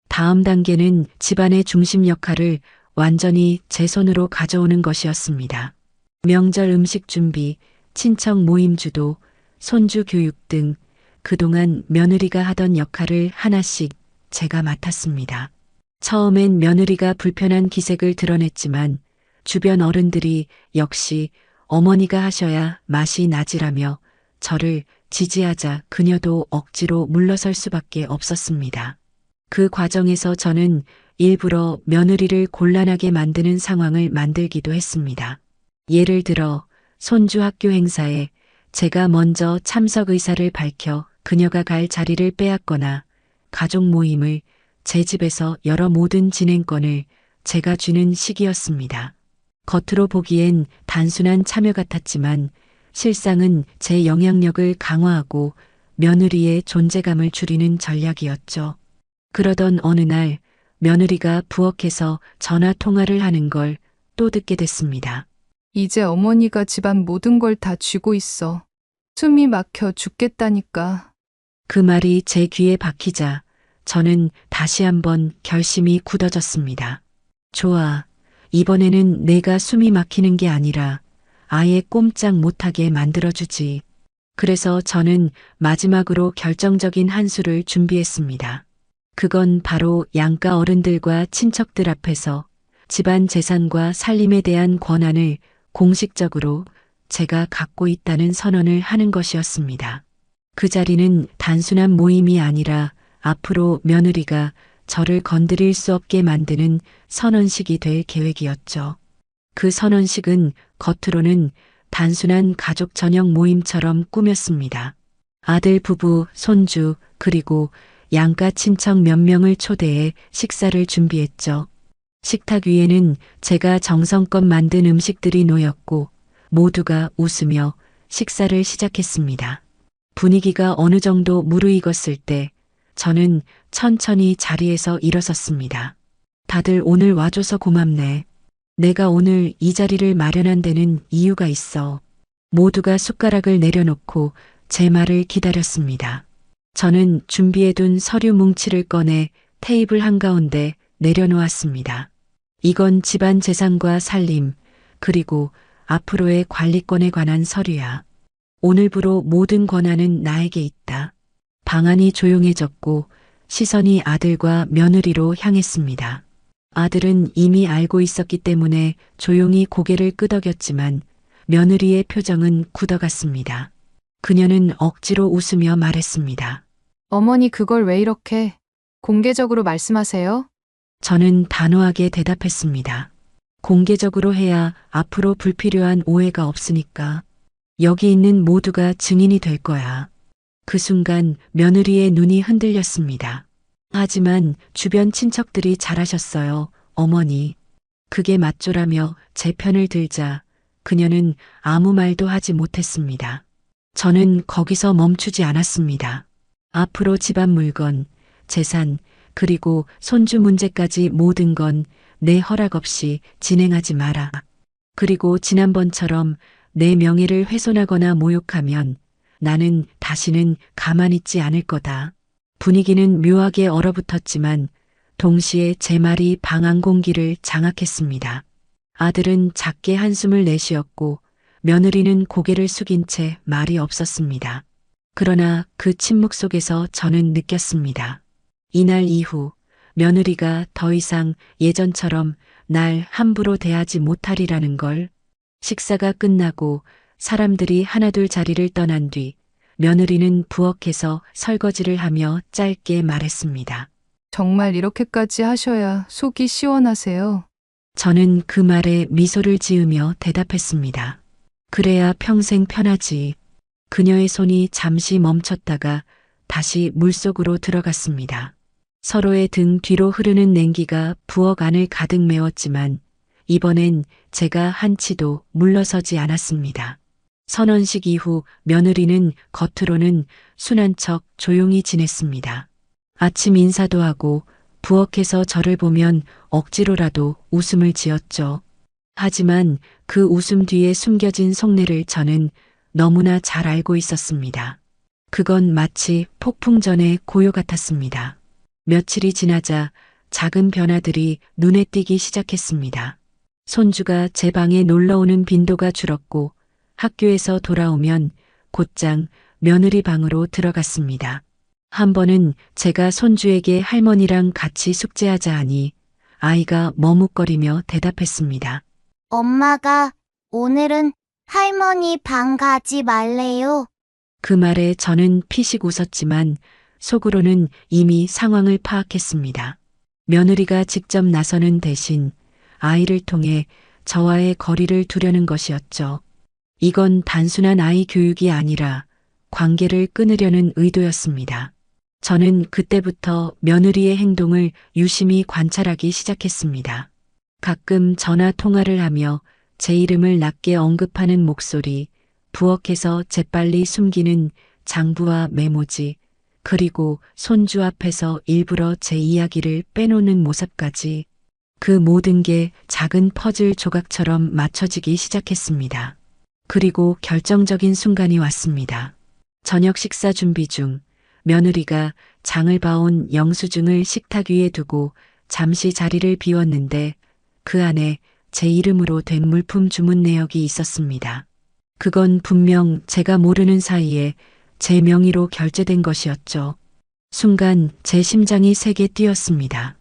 다음 단계는 집안의 중심 역할을 완전히 제 손으로 가져오는 것이었습니다. 명절 음식 준비, 친척 모임 주도, 손주 교육 등 그동안 며느리가 하던 역할을 하나씩 제가 맡았습니다. 처음엔 며느리가 불편한 기색을 드러냈지만 주변 어른들이 역시 어머니가 하셔야 맛이 나지라며 저를 지지하자 그녀도 억지로 물러설 수밖에 없었습니다. 그 과정에서 저는 일부러 며느리를 곤란하게 만드는 상황을 만들기도 했습니다. 예를 들어 손주 학교 행사에 제가 먼저 참석 의사를 밝혀 그녀가 갈 자리를 빼앗거나 가족 모임을 제 집에서 열어 모든 진행권을 제가 쥐는 시기였습니다. 겉으로 보기엔 단순한 참여 같았지만 실상은 제 영향력을 강화하고 며느리의 존재감을 줄이는 전략이었죠. 그러던 어느 날 며느리가 부엌에서 전화 통화를 하는 걸 또 듣게 됐습니다. 이제 어머니가 집안 모든 걸 다 쥐고 있어. 숨이 막혀 죽겠다니까. 그 말이 제 귀에 박히자 저는 다시 한번 결심이 굳어졌습니다. 좋아. 이번에는 내가 숨이 막히는 게 아니라 아예 꼼짝 못하게 만들어주지. 그래서 저는 마지막으로 결정적인 한 수를 준비했습니다. 그건 바로 양가 어른들과 친척들 앞에서 집안 재산과 살림에 대한 권한을 공식적으로 제가 갖고 있다는 선언을 하는 것이었습니다. 그 자리는 단순한 모임이 아니라 앞으로 며느리가 저를 건드릴 수 없게 만드는 선언식이 될 계획이었죠. 그 선언식은 겉으로는 단순한 가족 저녁 모임처럼 꾸몄습니다. 아들 부부, 손주, 그리고 양가 친척 몇 명을 초대해 식사를 준비했죠. 식탁 위에는 제가 정성껏 만든 음식들이 놓였고 모두가 웃으며 식사를 시작했습니다. 분위기가 어느 정도 무르익었을 때 저는 천천히 자리에서 일어섰습니다. 다들 오늘 와줘서 고맙네. 내가 오늘 이 자리를 마련한 데는 이유가 있어. 모두가 숟가락을 내려놓고 제 말을 기다렸습니다. 저는 준비해둔 서류 뭉치를 꺼내 테이블 한가운데 내려놓았습니다. 이건 집안 재산과 살림, 그리고 앞으로의 관리권에 관한 서류야. 오늘부로 모든 권한은 나에게 있다. 방안이 조용해졌고 시선이 아들과 며느리로 향했습니다. 아들은 이미 알고 있었기 때문에 조용히 고개를 끄덕였지만 며느리의 표정은 굳어갔습니다. 그녀는 억지로 웃으며 말했습니다. 어머니 그걸 왜 이렇게 공개적으로 말씀하세요? 저는 단호하게 대답했습니다. 공개적으로 해야 앞으로 불필요한 오해가 없으니까. 여기 있는 모두가 증인이 될 거야. 그 순간 며느리의 눈이 흔들렸습니다. 하지만 주변 친척들이 잘하셨어요, 어머니. 그게 맞죠라며 제 편을 들자 그녀는 아무 말도 하지 못했습니다. 저는 거기서 멈추지 않았습니다. 앞으로 집안 물건, 재산, 그리고 손주 문제까지 모든 건 내 허락 없이 진행하지 마라. 그리고 지난번처럼 내 명예를 훼손하거나 모욕하면 나는 다시는 가만히 있지 않을 거다. 분위기는 묘하게 얼어붙었지만 동시에 제 말이 방안 공기를 장악했습니다. 아들은 작게 한숨을 내쉬었고 며느리는 고개를 숙인 채 말이 없었습니다. 그러나 그 침묵 속에서 저는 느꼈습니다. 이날 이후 며느리가 더 이상 예전처럼 날 함부로 대하지 못하리라는 걸. 식사가 끝나고 사람들이 하나둘 자리를 떠난 뒤 며느리는 부엌에서 설거지를 하며 짧게 말했습니다. 정말 이렇게까지 하셔야 속이 시원하세요. 저는 그 말에 미소를 지으며 대답했습니다. 그래야 평생 편하지. 그녀의 손이 잠시 멈췄다가 다시 물속으로 들어갔습니다. 서로의 등 뒤로 흐르는 냉기가 부엌 안을 가득 메웠지만 이번엔 제가 한치도 물러서지 않았습니다. 선언식 이후 며느리는 겉으로는 순한 척 조용히 지냈습니다. 아침 인사도 하고 부엌에서 저를 보면 억지로라도 웃음을 지었죠. 하지만 그 웃음 뒤에 숨겨진 속내를 저는 너무나 잘 알고 있었습니다. 그건 마치 폭풍 전의 고요 같았습니다. 며칠이 지나자 작은 변화들이 눈에 띄기 시작했습니다. 손주가 제 방에 놀러오는 빈도가 줄었고 학교에서 돌아오면 곧장 며느리 방으로 들어갔습니다. 한 번은 제가 손주에게 할머니랑 같이 숙제하자 하니 아이가 머뭇거리며 대답했습니다. 엄마가 오늘은 할머니 방 가지 말래요. 그 말에 저는 피식 웃었지만 속으로는 이미 상황을 파악했습니다. 며느리가 직접 나서는 대신 아이를 통해 저와의 거리를 두려는 것이었죠. 이건 단순한 아이 교육이 아니라 관계를 끊으려는 의도였습니다. 저는 그때부터 며느리의 행동을 유심히 관찰하기 시작했습니다. 가끔 전화 통화를 하며 제 이름을 낮게 언급하는 목소리, 부엌에서 재빨리 숨기는 장부와 메모지, 그리고 손주 앞에서 일부러 제 이야기를 빼놓는 모습까지. 그 모든 게 작은 퍼즐 조각처럼 맞춰지기 시작했습니다. 그리고 결정적인 순간이 왔습니다. 저녁 식사 준비 중 며느리가 장을 봐온 영수증을 식탁 위에 두고 잠시 자리를 비웠는데 그 안에 제 이름으로 된 물품 주문 내역이 있었습니다. 그건 분명 제가 모르는 사이에 제 명의로 결제된 것이었죠. 순간 제 심장이 세게 뛰었습니다.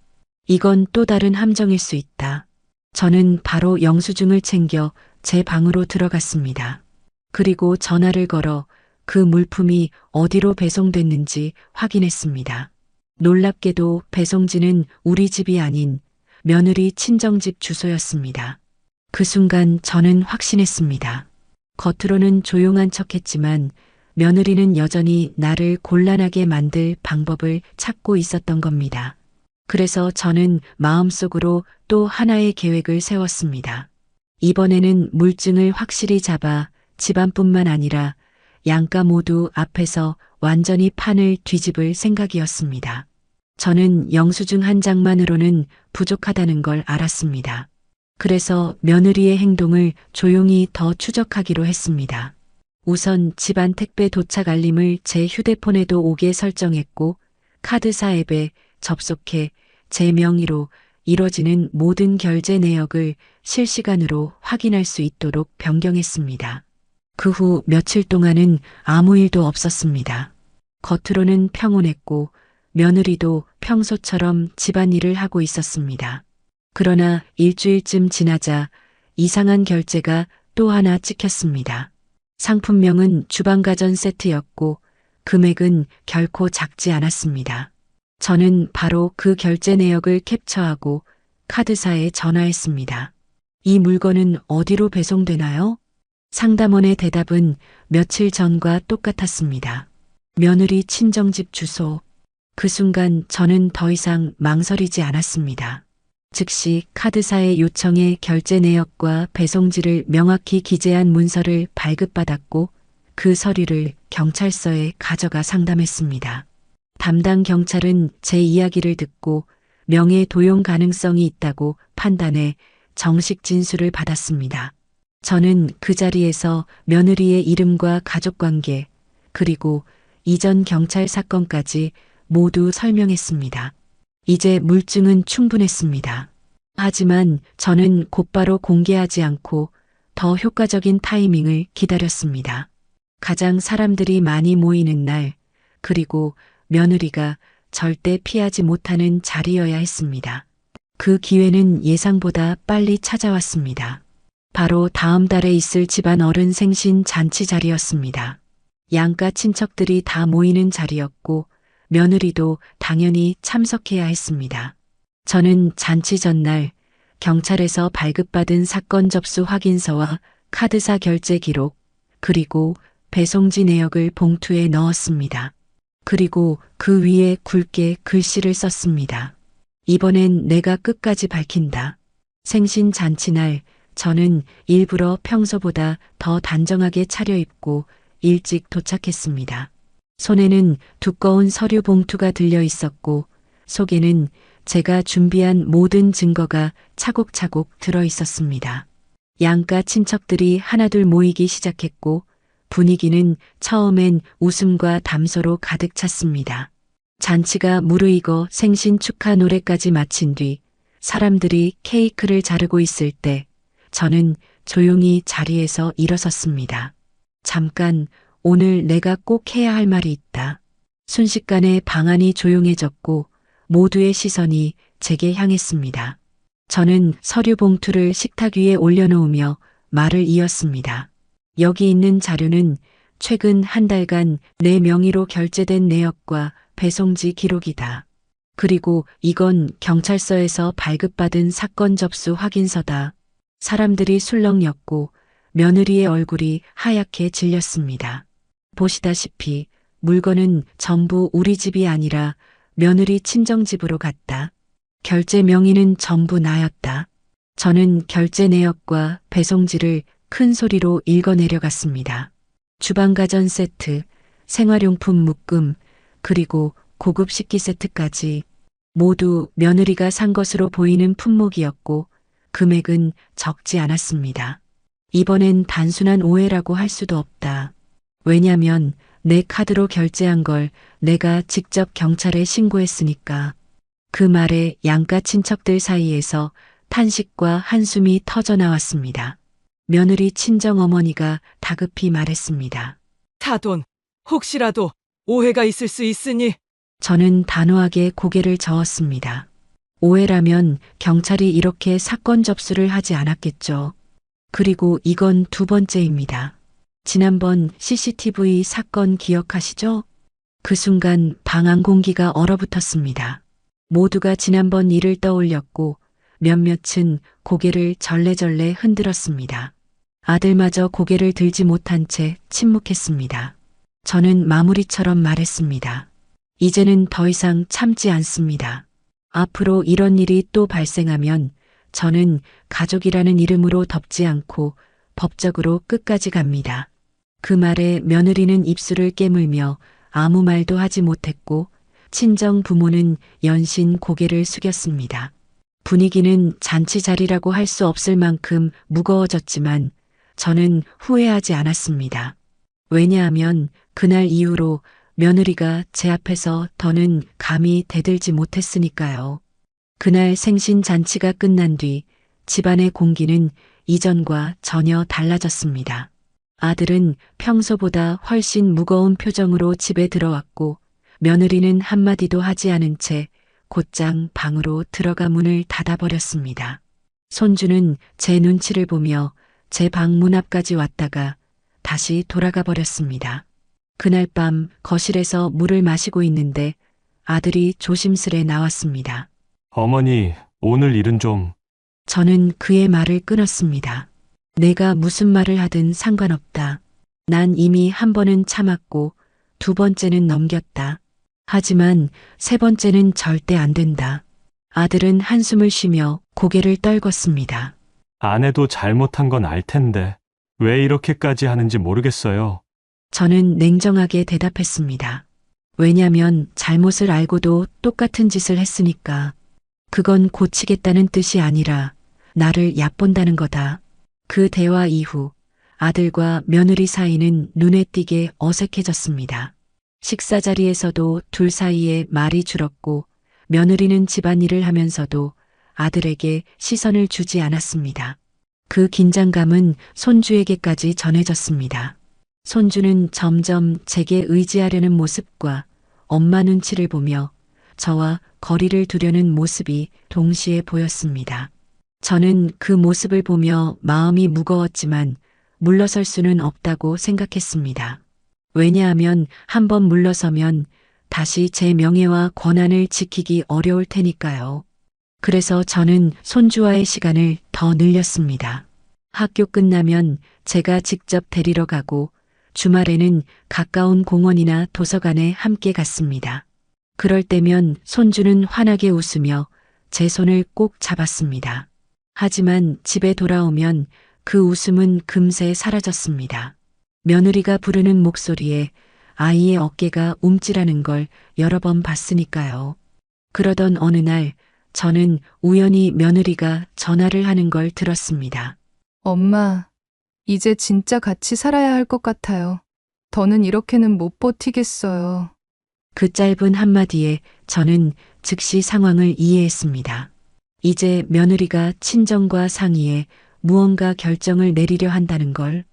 이건 또 다른 함정일 수 있다. 저는 바로 영수증을 챙겨 제 방으로 들어갔습니다. 그리고 전화를 걸어 그 물품이 어디로 배송됐는지 확인했습니다. 놀랍게도 배송지는 우리 집이 아닌 며느리 친정집 주소였습니다. 그 순간 저는 확신했습니다. 겉으로는 조용한 척했지만 며느리는 여전히 나를 곤란하게 만들 방법을 찾고 있었던 겁니다. 그래서 저는 마음속으로 또 하나의 계획을 세웠습니다. 이번에는 물증을 확실히 잡아 집안뿐만 아니라 양가 모두 앞에서 완전히 판을 뒤집을 생각이었습니다. 저는 영수증 한 장만으로는 부족하다는 걸 알았습니다. 그래서 며느리의 행동을 조용히 더 추적하기로 했습니다. 우선 집안 택배 도착 알림을 제 휴대폰에도 오게 설정했고 카드사 앱에 접속해 제 명의로 이뤄지는 모든 결제 내역을 실시간으로 확인할 수 있도록 변경했습니다. 그 후 며칠 동안은 아무 일도 없었습니다. 겉으로는 평온했고 며느리도 평소처럼 집안일을 하고 있었습니다. 그러나 일주일쯤 지나자 이상한 결제가 또 하나 찍혔습니다. 상품명은 주방가전 세트였고 금액은 결코 작지 않았습니다. 저는 바로 그 결제 내역을 캡처하고 카드사에 전화했습니다. 이 물건은 어디로 배송되나요? 상담원의 대답은 며칠 전과 똑같았습니다. 며느리 친정집 주소. 그 순간 저는 더 이상 망설이지 않았습니다. 즉시 카드사의 요청에 결제 내역과 배송지를 명확히 기재한 문서를 발급받았고 그 서류를 경찰서에 가져가 상담했습니다. 담당 경찰은 제 이야기를 듣고 명예 도용 가능성이 있다고 판단해 정식 진술을 받았습니다. 저는 그 자리에서 며느리의 이름과 가족관계 그리고 이전 경찰 사건까지 모두 설명했습니다. 이제 물증은 충분했습니다. 하지만 저는 곧바로 공개하지 않고 더 효과적인 타이밍을 기다렸습니다. 가장 사람들이 많이 모이는 날, 그리고 며느리가 절대 피하지 못하는 자리여야 했습니다. 그 기회는 예상보다 빨리 찾아왔습니다. 바로 다음 달에 있을 집안 어른 생신 잔치 자리였습니다. 양가 친척들이 다 모이는 자리였고 며느리도 당연히 참석해야 했습니다. 저는 잔치 전날 경찰에서 발급받은 사건 접수 확인서와 카드사 결제 기록, 그리고 배송지 내역을 봉투에 넣었습니다. 그리고 그 위에 굵게 글씨를 썼습니다. 이번엔 내가 끝까지 밝힌다. 생신 잔치날 저는 일부러 평소보다 더 단정하게 차려입고 일찍 도착했습니다. 손에는 두꺼운 서류 봉투가 들려 있었고 속에는 제가 준비한 모든 증거가 차곡차곡 들어 있었습니다. 양가 친척들이 하나둘 모이기 시작했고 분위기는 처음엔 웃음과 담소로 가득 찼습니다. 잔치가 무르익어 생신 축하 노래까지 마친 뒤 사람들이 케이크를 자르고 있을 때 저는 조용히 자리에서 일어섰습니다. 잠깐, 오늘 내가 꼭 해야 할 말이 있다. 순식간에 방안이 조용해졌고 모두의 시선이 제게 향했습니다. 저는 서류 봉투를 식탁 위에 올려놓으며 말을 이었습니다. 여기 있는 자료는 최근 한 달간 내 명의로 결제된 내역과 배송지 기록이다. 그리고 이건 경찰서에서 발급받은 사건 접수 확인서다. 사람들이 술렁였고 며느리의 얼굴이 하얗게 질렸습니다. 보시다시피 물건은 전부 우리 집이 아니라 며느리 친정집으로 갔다. 결제 명의는 전부 나였다. 저는 결제 내역과 배송지를 큰 소리로 읽어내려갔습니다. 주방가전 세트, 생활용품 묶음, 그리고 고급 식기 세트까지 모두 며느리가 산 것으로 보이는 품목이었고 금액은 적지 않았습니다. 이번엔 단순한 오해라고 할 수도 없다. 왜냐면 내 카드로 결제한 걸 내가 직접 경찰에 신고했으니까. 그 말에 양가 친척들 사이에서 탄식과 한숨이 터져 나왔습니다. 며느리 친정어머니가 다급히 말했습니다. 사돈, 혹시라도 오해가 있을 수 있으니 저는 단호하게 고개를 저었습니다. 오해라면 경찰이 이렇게 사건 접수를 하지 않았겠죠. 그리고 이건 두 번째입니다. 지난번 CCTV 사건 기억하시죠? 그 순간 방안 공기가 얼어붙었습니다. 모두가 지난번 일을 떠올렸고 몇몇은 고개를 절레절레 흔들었습니다. 아들마저 고개를 들지 못한 채 침묵했습니다. 저는 마무리처럼 말했습니다. 이제는 더 이상 참지 않습니다. 앞으로 이런 일이 또 발생하면 저는 가족이라는 이름으로 덮지 않고 법적으로 끝까지 갑니다. 그 말에 며느리는 입술을 깨물며 아무 말도 하지 못했고 친정 부모는 연신 고개를 숙였습니다. 분위기는 잔치 자리라고 할 수 없을 만큼 무거워졌지만 저는 후회하지 않았습니다. 왜냐하면 그날 이후로 며느리가 제 앞에서 더는 감히 대들지 못했으니까요. 그날 생신 잔치가 끝난 뒤 집안의 공기는 이전과 전혀 달라졌습니다. 아들은 평소보다 훨씬 무거운 표정으로 집에 들어왔고 며느리는 한마디도 하지 않은 채 곧장 방으로 들어가 문을 닫아버렸습니다. 손주는 제 눈치를 보며 제 방 문 앞까지 왔다가 다시 돌아가 버렸습니다. 그날 밤 거실에서 물을 마시고 있는데 아들이 조심스레 나왔습니다. 어머니, 오늘 일은 좀. 저는 그의 말을 끊었습니다. 내가 무슨 말을 하든 상관없다. 난 이미 한 번은 참았고 두 번째는 넘겼다. 하지만 세 번째는 절대 안 된다. 아들은 한숨을 쉬며 고개를 떨궜습니다. 아내도 잘못한 건 알 텐데 왜 이렇게까지 하는지 모르겠어요. 저는 냉정하게 대답했습니다. 왜냐면 잘못을 알고도 똑같은 짓을 했으니까. 그건 고치겠다는 뜻이 아니라 나를 얕본다는 거다. 그 대화 이후 아들과 며느리 사이는 눈에 띄게 어색해졌습니다. 식사 자리에서도 둘 사이에 말이 줄었고 며느리는 집안일을 하면서도 아들에게 시선을 주지 않았습니다. 그 긴장감은 손주에게까지 전해졌습니다. 손주는 점점 제게 의지하려는 모습과 엄마 눈치를 보며 저와 거리를 두려는 모습이 동시에 보였습니다. 저는 그 모습을 보며 마음이 무거웠지만 물러설 수는 없다고 생각했습니다. 왜냐하면 한번 물러서면 다시 제 명예와 권한을 지키기 어려울 테니까요. 그래서 저는 손주와의 시간을 더 늘렸습니다. 학교 끝나면 제가 직접 데리러 가고 주말에는 가까운 공원이나 도서관에 함께 갔습니다. 그럴 때면 손주는 환하게 웃으며 제 손을 꼭 잡았습니다. 하지만 집에 돌아오면 그 웃음은 금세 사라졌습니다. 며느리가 부르는 목소리에 아이의 어깨가 움찔하는 걸 여러 번 봤으니까요. 그러던 어느 날 저는 우연히 며느리가 전화를 하는 걸 들었습니다. 엄마, 이제 진짜 같이 살아야 할 것 같아요. 더는 이렇게는 못 버티겠어요. 그 짧은 한마디에 저는 즉시 상황을 이해했습니다. 이제 며느리가 친정과 상의해 무언가 결정을 내리려 한다는 걸.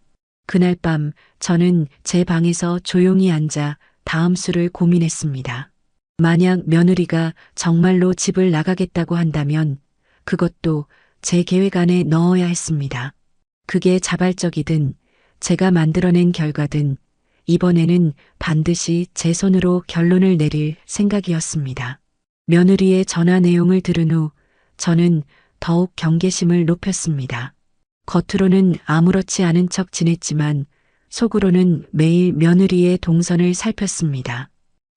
그날 밤 저는 제 방에서 조용히 앉아 다음 수를 고민했습니다. 만약 며느리가 정말로 집을 나가겠다고 한다면 그것도 제 계획 안에 넣어야 했습니다. 그게 자발적이든 제가 만들어낸 결과든 이번에는 반드시 제 손으로 결론을 내릴 생각이었습니다. 며느리의 전화 내용을 들은 후 저는 더욱 경계심을 높였습니다. 겉으로는 아무렇지 않은 척 지냈지만 속으로는 매일 며느리의 동선을 살폈습니다.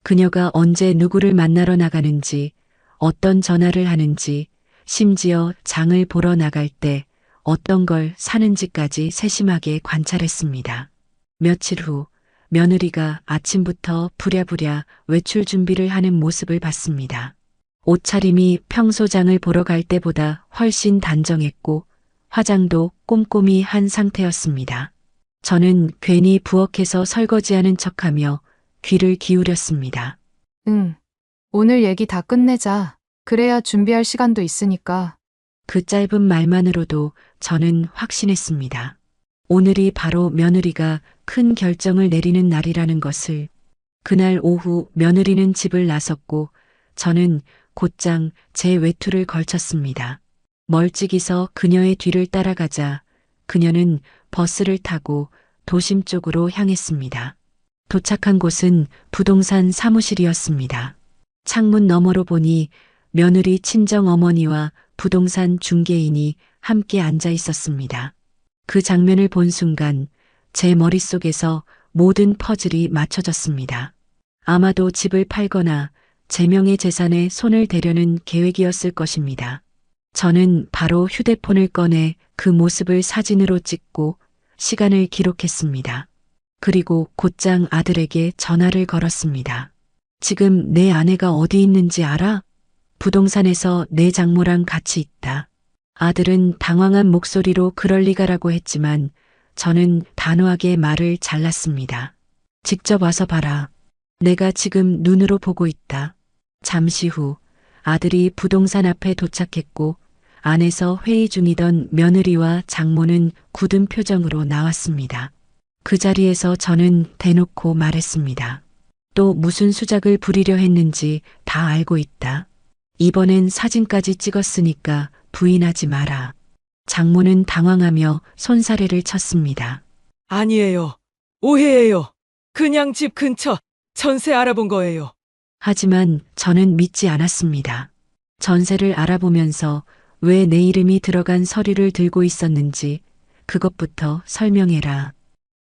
그녀가 언제 누구를 만나러 나가는지, 어떤 전화를 하는지, 심지어 장을 보러 나갈 때 어떤 걸 사는지까지 세심하게 관찰했습니다. 며칠 후 며느리가 아침부터 부랴부랴 외출 준비를 하는 모습을 봤습니다. 옷차림이 평소 장을 보러 갈 때보다 훨씬 단정했고 화장도 꼼꼼히 한 상태였습니다. 저는 괜히 부엌에서 설거지하는 척하며 귀를 기울였습니다. 응. 오늘 얘기 다 끝내자. 그래야 준비할 시간도 있으니까. 그 짧은 말만으로도 저는 확신했습니다. 오늘이 바로 며느리가 큰 결정을 내리는 날이라는 것을. 그날 오후 며느리는 집을 나섰고 저는 곧장 제 외투를 걸쳤습니다. 멀찍이서 그녀의 뒤를 따라가자 그녀는 버스를 타고 도심 쪽으로 향했습니다. 도착한 곳은 부동산 사무실이었습니다. 창문 너머로 보니 며느리 친정 어머니와 부동산 중개인이 함께 앉아 있었습니다. 그 장면을 본 순간 제 머릿속에서 모든 퍼즐이 맞춰졌습니다. 아마도 집을 팔거나 제 명의 재산에 손을 대려는 계획이었을 것입니다. 저는 바로 휴대폰을 꺼내 그 모습을 사진으로 찍고 시간을 기록했습니다. 그리고 곧장 아들에게 전화를 걸었습니다. 지금 내 아내가 어디 있는지 알아? 부동산에서 내 장모랑 같이 있다. 아들은 당황한 목소리로 그럴 리가라고 했지만 저는 단호하게 말을 잘랐습니다. 직접 와서 봐라. 내가 지금 눈으로 보고 있다. 잠시 후 아들이 부동산 앞에 도착했고 안에서 회의 중이던 며느리와 장모는 굳은 표정으로 나왔습니다. 그 자리에서 저는 대놓고 말했습니다. 또 무슨 수작을 부리려 했는지 다 알고 있다. 이번엔 사진까지 찍었으니까 부인하지 마라. 장모는 당황하며 손사래를 쳤습니다. 아니에요. 오해예요. 그냥 집 근처 전세 알아본 거예요. 하지만 저는 믿지 않았습니다. 전세를 알아보면서 왜 내 이름이 들어간 서류를 들고 있었는지 그것부터 설명해라.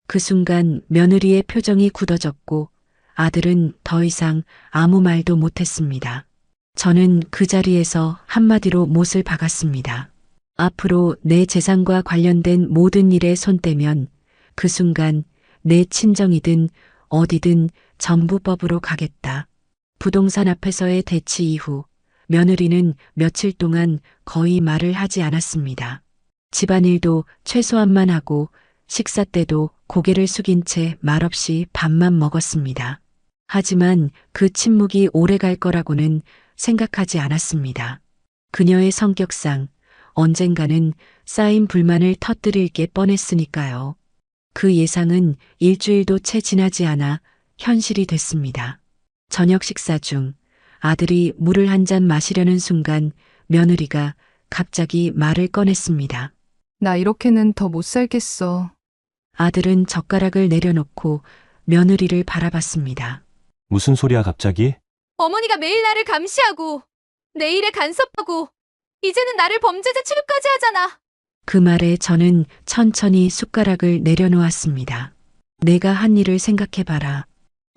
그 순간 며느리의 표정이 굳어졌고 아들은 더 이상 아무 말도 못했습니다. 저는 그 자리에서 한마디로 못을 박았습니다. 앞으로 내 재산과 관련된 모든 일에 손대면 그 순간 내 친정이든 어디든 전부 법으로 가겠다. 부동산 앞에서의 대치 이후 며느리는 며칠 동안 거의 말을 하지 않았습니다. 집안일도 최소한만 하고 식사 때도 고개를 숙인 채 말없이 밥만 먹었습니다. 하지만 그 침묵이 오래 갈 거라고는 생각하지 않았습니다. 그녀의 성격상 언젠가는 쌓인 불만을 터뜨릴 게 뻔했으니까요. 그 예상은 일주일도 채 지나지 않아 현실이 됐습니다. 저녁 식사 중 아들이 물을 한 잔 마시려는 순간 며느리가 갑자기 말을 꺼냈습니다. 나 이렇게는 더 못 살겠어. 아들은 젓가락을 내려놓고 며느리를 바라봤습니다. 무슨 소리야 갑자기? 어머니가 매일 나를 감시하고 내 일에 간섭하고 이제는 나를 범죄자 취급까지 하잖아. 그 말에 저는 천천히 숟가락을 내려놓았습니다. 내가 한 일을 생각해봐라.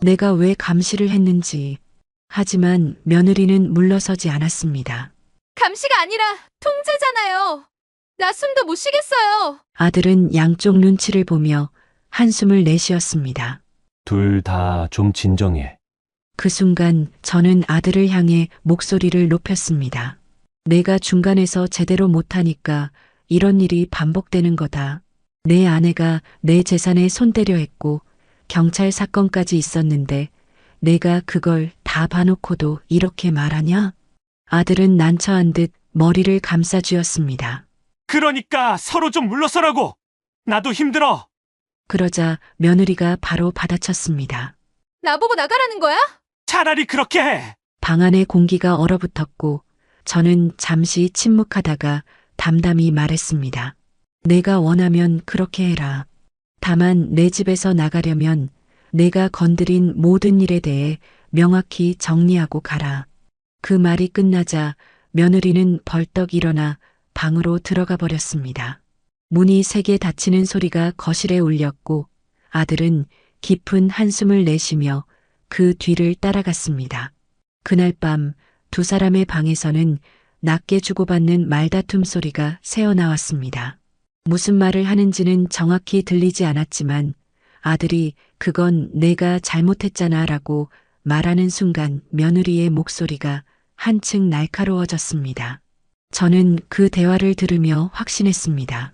내가 왜 감시를 했는지. 하지만 며느리는 물러서지 않았습니다. 감시가 아니라 통제잖아요. 나 숨도 못 쉬겠어요. 아들은 양쪽 눈치를 보며 한숨을 내쉬었습니다. 둘 다 좀 진정해. 그 순간 저는 아들을 향해 목소리를 높였습니다. 내가 중간에서 제대로 못하니까 이런 일이 반복되는 거다. 내 아내가 내 재산에 손대려 했고 경찰 사건까지 있었는데 내가 그걸 다 봐놓고도 이렇게 말하냐? 아들은 난처한 듯 머리를 감싸쥐었습니다. 그러니까 서로 좀 물러서라고. 나도 힘들어. 그러자 며느리가 바로 받아쳤습니다. 나보고 나가라는 거야? 차라리 그렇게 해. 방 안의 공기가 얼어붙었고 저는 잠시 침묵하다가 담담히 말했습니다. 내가 원하면 그렇게 해라. 다만 내 집에서 나가려면 내가 건드린 모든 일에 대해 명확히 정리하고 가라. 그 말이 끝나자 며느리는 벌떡 일어나 방으로 들어가 버렸습니다. 문이 세게 닫히는 소리가 거실에 울렸고 아들은 깊은 한숨을 내쉬며 그 뒤를 따라갔습니다. 그날 밤 두 사람의 방에서는 낮게 주고받는 말다툼 소리가 새어나왔습니다. 무슨 말을 하는지는 정확히 들리지 않았지만 아들이 그건 내가 잘못했잖아 라고 말하는 순간 며느리의 목소리가 한층 날카로워졌습니다. 저는 그 대화를 들으며 확신했습니다.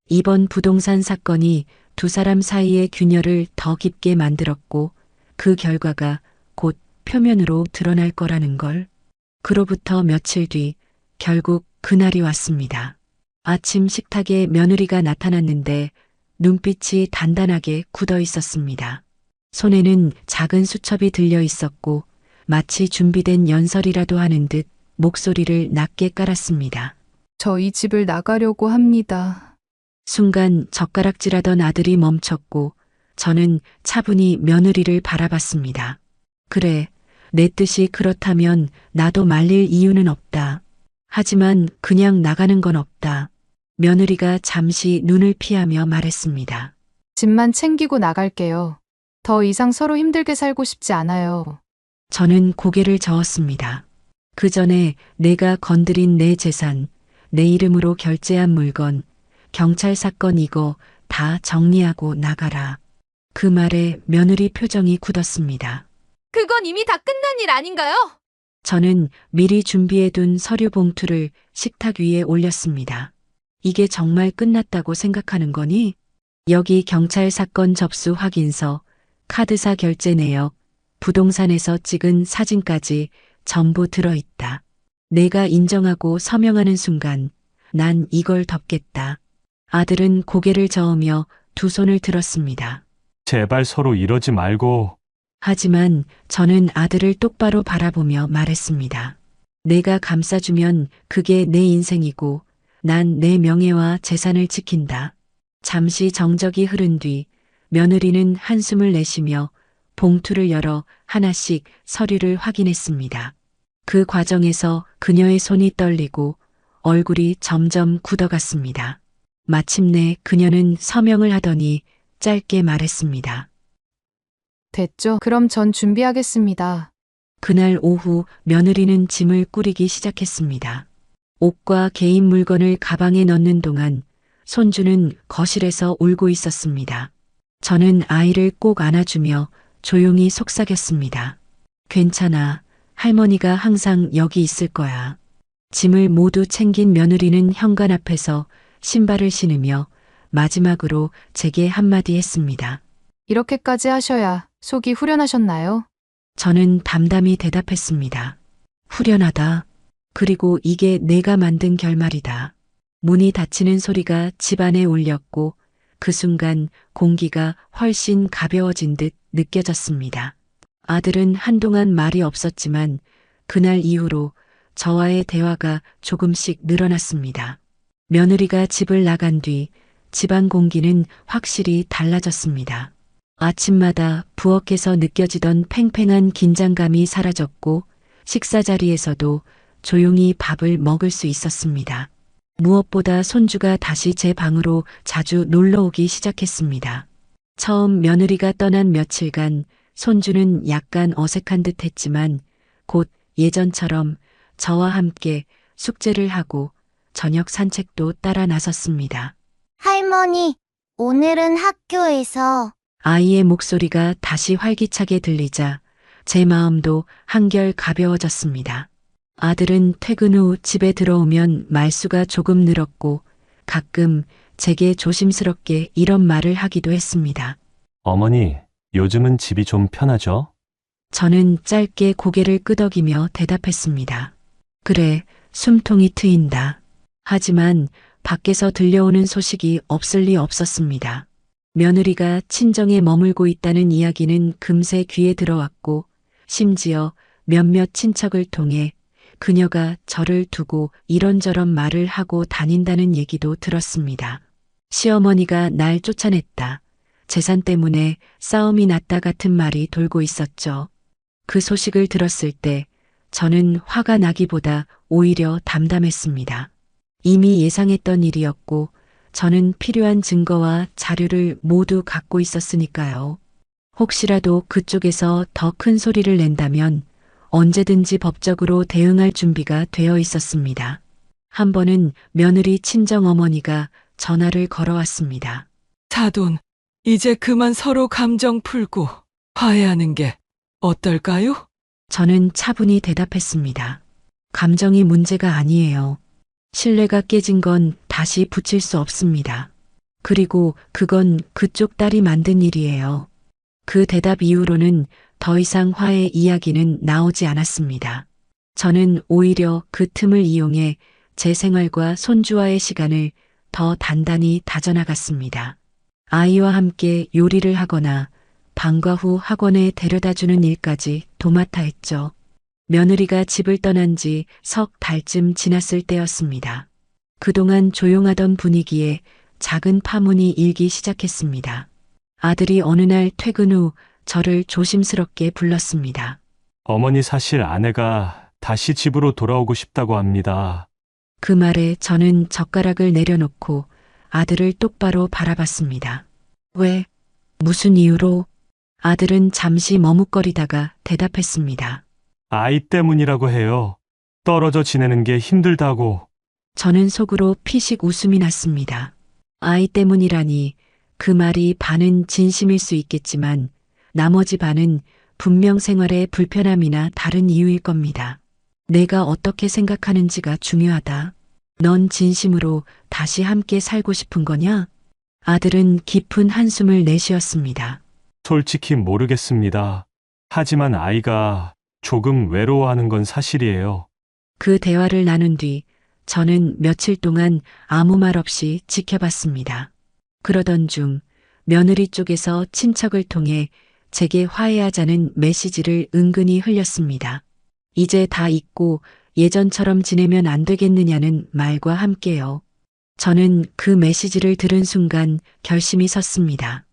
이번 부동산 사건이 두 사람 사이의 균열을 더 깊게 만들었고 그 결과가 곧 표면으로 드러날 거라는 걸. 그로부터 며칠 뒤 결국 그날이 왔습니다. 아침 식탁에 며느리가 나타났는데 눈빛이 단단하게 굳어 있었습니다. 손에는 작은 수첩이 들려 있었고 마치 준비된 연설이라도 하는 듯 목소리를 낮게 깔았습니다. 저 이 집을 나가려고 합니다. 순간 젓가락질하던 아들이 멈췄고 저는 차분히 며느리를 바라봤습니다. 그래, 내 뜻이 그렇다면 나도 말릴 이유는 없다. 하지만 그냥 나가는 건 없다. 며느리가 잠시 눈을 피하며 말했습니다. 집만 챙기고 나갈게요. 더 이상 서로 힘들게 살고 싶지 않아요. 저는 고개를 저었습니다. 그 전에 내가 건드린 내 재산, 내 이름으로 결제한 물건, 경찰 사건 이거 다 정리하고 나가라. 그 말에 며느리 표정이 굳었습니다. 그건 이미 다 끝난 일 아닌가요? 저는 미리 준비해둔 서류 봉투를 식탁 위에 올렸습니다. 이게 정말 끝났다고 생각하는 거니? 여기 경찰 사건 접수 확인서, 카드사 결제 내역, 부동산에서 찍은 사진까지 전부 들어있다. 내가 인정하고 서명하는 순간 난 이걸 덮겠다. 아들은 고개를 저으며 두 손을 들었습니다. 제발 서로 이러지 말고. 하지만 저는 아들을 똑바로 바라보며 말했습니다. 내가 감싸주면 그게 내 인생이고 난 내 명예와 재산을 지킨다. 잠시 정적이 흐른 뒤 며느리는 한숨을 내쉬며 봉투를 열어 하나씩 서류를 확인했습니다. 그 과정에서 그녀의 손이 떨리고 얼굴이 점점 굳어갔습니다. 마침내 그녀는 서명을 하더니 짧게 말했습니다. 됐죠? 그럼 전 준비하겠습니다. 그날 오후 며느리는 짐을 꾸리기 시작했습니다. 옷과 개인 물건을 가방에 넣는 동안 손주는 거실에서 울고 있었습니다. 저는 아이를 꼭 안아주며 조용히 속삭였습니다. 괜찮아. 할머니가 항상 여기 있을 거야. 짐을 모두 챙긴 며느리는 현관 앞에서 신발을 신으며 마지막으로 제게 한마디 했습니다. 이렇게까지 하셔야 속이 후련하셨나요? 저는 담담히 대답했습니다. 후련하다. 그리고 이게 내가 만든 결말이다. 문이 닫히는 소리가 집안에 울렸고 그 순간 공기가 훨씬 가벼워진 듯 느껴졌습니다. 아들은 한동안 말이 없었지만 그날 이후로 저와의 대화가 조금씩 늘어났습니다. 며느리가 집을 나간 뒤 집안 공기는 확실히 달라졌습니다. 아침마다 부엌에서 느껴지던 팽팽한 긴장감이 사라졌고 식사 자리에서도 조용히 밥을 먹을 수 있었습니다. 무엇보다 손주가 다시 제 방으로 자주 놀러 오기 시작했습니다. 처음 며느리가 떠난 며칠간 손주는 약간 어색한 듯 했지만 곧 예전처럼 저와 함께 숙제를 하고 저녁 산책도 따라 나섰습니다. 할머니, 오늘은 학교에서 아이의 목소리가 다시 활기차게 들리자 제 마음도 한결 가벼워졌습니다. 아들은 퇴근 후 집에 들어오면 말수가 조금 늘었고 가끔 제게 조심스럽게 이런 말을 하기도 했습니다. 어머니, 요즘은 집이 좀 편하죠? 저는 짧게 고개를 끄덕이며 대답했습니다. 그래, 숨통이 트인다. 하지만 밖에서 들려오는 소식이 없을 리 없었습니다. 며느리가 친정에 머물고 있다는 이야기는 금세 귀에 들어왔고 심지어 몇몇 친척을 통해 그녀가 저를 두고 이런저런 말을 하고 다닌다는 얘기도 들었습니다. 시어머니가 날 쫓아냈다. 재산 때문에 싸움이 났다 같은 말이 돌고 있었죠. 그 소식을 들었을 때 저는 화가 나기보다 오히려 담담했습니다. 이미 예상했던 일이었고 저는 필요한 증거와 자료를 모두 갖고 있었으니까요. 혹시라도 그쪽에서 더 큰 소리를 낸다면 언제든지 법적으로 대응할 준비가 되어 있었습니다. 한 번은 며느리 친정어머니가 전화를 걸어왔습니다. 사돈, 이제 그만 서로 감정 풀고 화해하는 게 어떨까요? 저는 차분히 대답했습니다. 감정이 문제가 아니에요. 신뢰가 깨진 건 다시 붙일 수 없습니다. 그리고 그건 그쪽 딸이 만든 일이에요. 그 대답 이후로는 더 이상 화해 이야기는 나오지 않았습니다. 저는 오히려 그 틈을 이용해 제 생활과 손주와의 시간을 더 단단히 다져나갔습니다. 아이와 함께 요리를 하거나 방과 후 학원에 데려다주는 일까지 도맡아 했죠. 며느리가 집을 떠난 지 석 달쯤 지났을 때였습니다. 그동안 조용하던 분위기에 작은 파문이 일기 시작했습니다. 아들이 어느 날 퇴근 후 저를 조심스럽게 불렀습니다. 어머니 사실 아내가 다시 집으로 돌아오고 싶다고 합니다. 그 말에 저는 젓가락을 내려놓고 아들을 똑바로 바라봤습니다. 왜? 무슨 이유로? 아들은 잠시 머뭇거리다가 대답했습니다. 아이 때문이라고 해요. 떨어져 지내는 게 힘들다고. 저는 속으로 피식 웃음이 났습니다. 아이 때문이라니 그 말이 반은 진심일 수 있겠지만 나머지 반은 분명 생활의 불편함이나 다른 이유일 겁니다. 내가 어떻게 생각하는지가 중요하다. 넌 진심으로 다시 함께 살고 싶은 거냐? 아들은 깊은 한숨을 내쉬었습니다. 솔직히 모르겠습니다. 하지만 아이가 조금 외로워하는 건 사실이에요. 그 대화를 나눈 뒤 저는 며칠 동안 아무 말 없이 지켜봤습니다. 그러던 중 며느리 쪽에서 친척을 통해 제게 화해하자는 메시지를 은근히 흘렸습니다. 이제 다 잊고 예전처럼 지내면 안 되겠느냐는 말과 함께요. 저는 그 메시지를 들은 순간 결심이 섰습니다.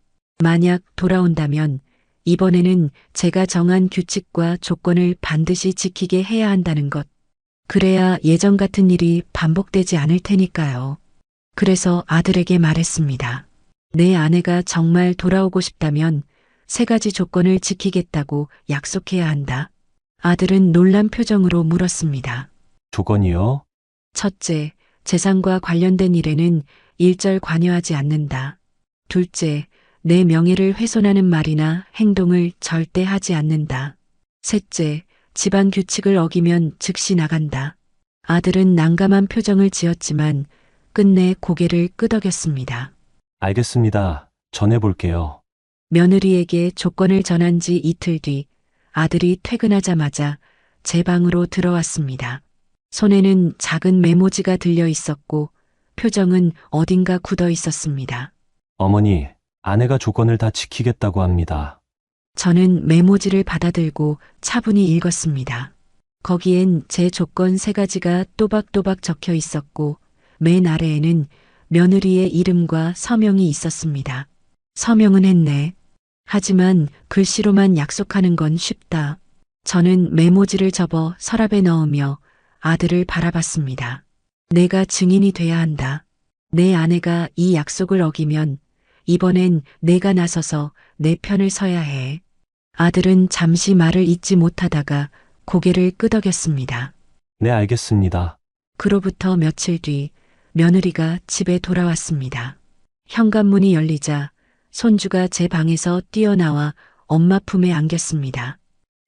만약 돌아온다면 이번에는 제가 정한 규칙과 조건을 반드시 지키게 해야 한다는 것. 그래야 예전 같은 일이 반복되지 않을 테니까요. 그래서 아들에게 말했습니다. 내 아내가 정말 돌아오고 싶다면 3가지 조건을 지키겠다고 약속해야 한다. 아들은 놀란 표정으로 물었습니다. 조건이요? 첫째, 재산과 관련된 일에는 일절 관여하지 않는다. 둘째, 내 명예를 훼손하는 말이나 행동을 절대 하지 않는다. 셋째, 집안 규칙을 어기면 즉시 나간다. 아들은 난감한 표정을 지었지만 끝내 고개를 끄덕였습니다. 알겠습니다. 전해볼게요. 며느리에게 조건을 전한 지 이틀 뒤 아들이 퇴근하자마자 제 방으로 들어왔습니다. 손에는 작은 메모지가 들려 있었고 표정은 어딘가 굳어 있었습니다. 어머니, 아내가 조건을 다 지키겠다고 합니다. 저는 메모지를 받아들고 차분히 읽었습니다. 거기엔 제 조건 3가지가 또박또박 적혀 있었고 맨 아래에는 며느리의 이름과 서명이 있었습니다. 서명은 했네. 하지만 글씨로만 약속하는 건 쉽다. 저는 메모지를 접어 서랍에 넣으며 아들을 바라봤습니다. 내가 증인이 돼야 한다. 내 아내가 이 약속을 어기면 이번엔 내가 나서서 내 편을 서야 해. 아들은 잠시 말을 잇지 못하다가 고개를 끄덕였습니다. 네, 알겠습니다. 그로부터 며칠 뒤 며느리가 집에 돌아왔습니다. 현관문이 열리자 손주가 제 방에서 뛰어나와 엄마 품에 안겼습니다.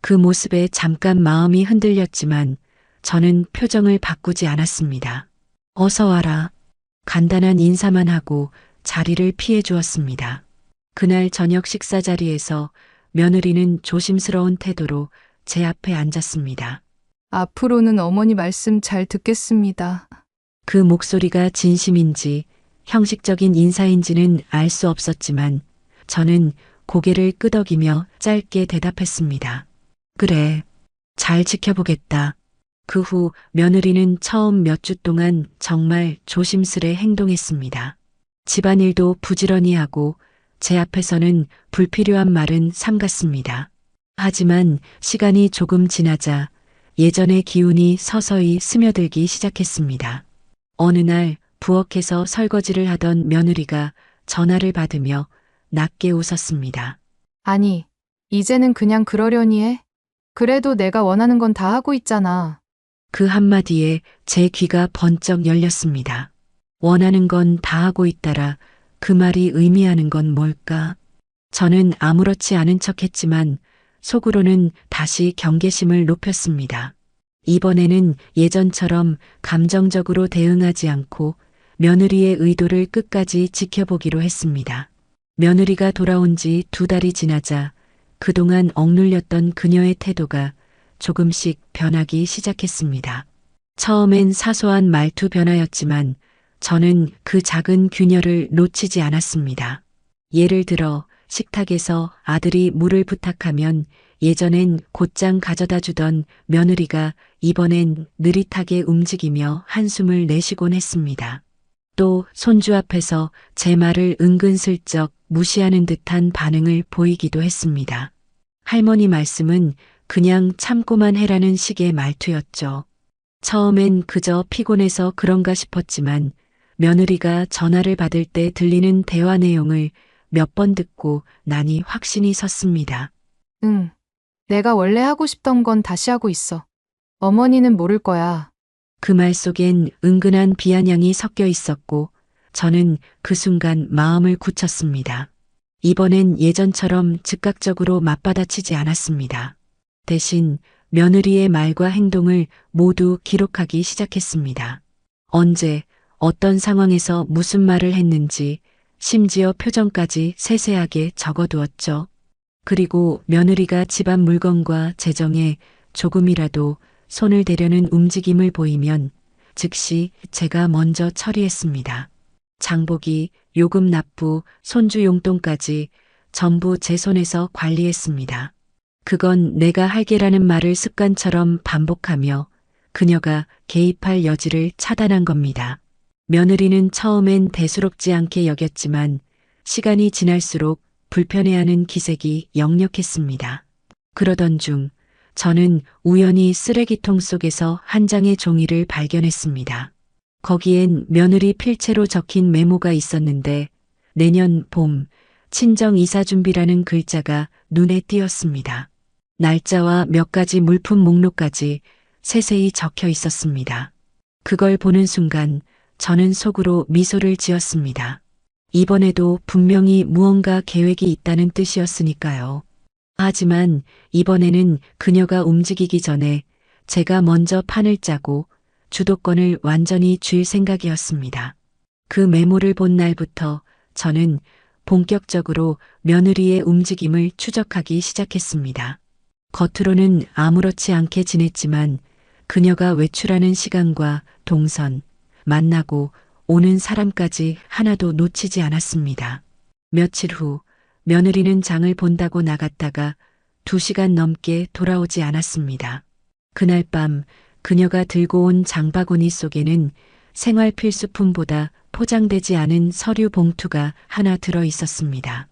그 모습에 잠깐 마음이 흔들렸지만 저는 표정을 바꾸지 않았습니다. 어서 와라. 간단한 인사만 하고 자리를 피해 주었습니다. 그날 저녁 식사 자리에서 며느리는 조심스러운 태도로 제 앞에 앉았습니다. 앞으로는 어머니 말씀 잘 듣겠습니다. 그 목소리가 진심인지 형식적인 인사인지는 알 수 없었지만 저는 고개를 끄덕이며 짧게 대답했습니다. 그래, 잘 지켜보겠다. 그 후 며느리는 처음 몇 주 동안 정말 조심스레 행동했습니다. 집안일도 부지런히 하고 제 앞에서는 불필요한 말은 삼갔습니다. 하지만 시간이 조금 지나자 예전의 기운이 서서히 스며들기 시작했습니다. 어느 날 부엌에서 설거지를 하던 며느리가 전화를 받으며 낮게 웃었습니다. 아니, 이제는 그냥 그러려니 해? 그래도 내가 원하는 건 다 하고 있잖아. 그 한마디에 제 귀가 번쩍 열렸습니다. 원하는 건 다 하고 있다라 그 말이 의미하는 건 뭘까? 저는 아무렇지 않은 척했지만 속으로는 다시 경계심을 높였습니다. 이번에는 예전처럼 감정적으로 대응하지 않고 며느리의 의도를 끝까지 지켜보기로 했습니다. 며느리가 돌아온 지 2달이 지나자 그동안 억눌렸던 그녀의 태도가 조금씩 변하기 시작했습니다. 처음엔 사소한 말투 변화였지만 저는 그 작은 균열을 놓치지 않았습니다. 예를 들어 식탁에서 아들이 물을 부탁하면 예전엔 곧장 가져다 주던 며느리가 이번엔 느릿하게 움직이며 한숨을 내쉬곤 했습니다. 또 손주 앞에서 제 말을 은근슬쩍 무시하는 듯한 반응을 보이기도 했습니다. 할머니 말씀은 그냥 참고만 해라는 식의 말투였죠. 처음엔 그저 피곤해서 그런가 싶었지만 며느리가 전화를 받을 때 들리는 대화 내용을 몇 번 듣고 나니 확신이 섰습니다. 응. 내가 원래 하고 싶던 건 다시 하고 있어. 어머니는 모를 거야. 그 말 속엔 은근한 비아냥이 섞여 있었고 저는 그 순간 마음을 굳혔습니다. 이번엔 예전처럼 즉각적으로 맞받아치지 않았습니다. 대신 며느리의 말과 행동을 모두 기록하기 시작했습니다. 언제, 어떤 상황에서 무슨 말을 했는지, 심지어 표정까지 세세하게 적어두었죠. 그리고 며느리가 집안 물건과 재정에 조금이라도 손을 대려는 움직임을 보이면 즉시 제가 먼저 처리했습니다. 장보기, 요금 납부, 손주 용돈까지 전부 제 손에서 관리했습니다. 그건 내가 할게라는 말을 습관처럼 반복하며 그녀가 개입할 여지를 차단한 겁니다. 며느리는 처음엔 대수롭지 않게 여겼지만 시간이 지날수록 불편해하는 기색이 역력했습니다. 그러던 중 저는 우연히 쓰레기통 속에서 한 장의 종이를 발견했습니다. 거기엔 며느리 필체로 적힌 메모가 있었는데 내년 봄 친정 이사 준비라는 글자가 눈에 띄었습니다. 날짜와 몇 가지 물품 목록까지 세세히 적혀 있었습니다. 그걸 보는 순간 저는 속으로 미소를 지었습니다. 이번에도 분명히 무언가 계획이 있다는 뜻이었으니까요. 하지만 이번에는 그녀가 움직이기 전에 제가 먼저 판을 짜고 주도권을 완전히 쥘 생각이었습니다. 그 메모를 본 날부터 저는 본격적으로 며느리의 움직임을 추적하기 시작했습니다. 겉으로는 아무렇지 않게 지냈지만 그녀가 외출하는 시간과 동선, 만나고 오는 사람까지 하나도 놓치지 않았습니다. 며칠 후 며느리는 장을 본다고 나갔다가 2시간 넘게 돌아오지 않았습니다. 그날 밤 그녀가 들고 온 장바구니 속에는 생활 필수품보다 포장되지 않은 서류 봉투가 하나 들어 있었습니다.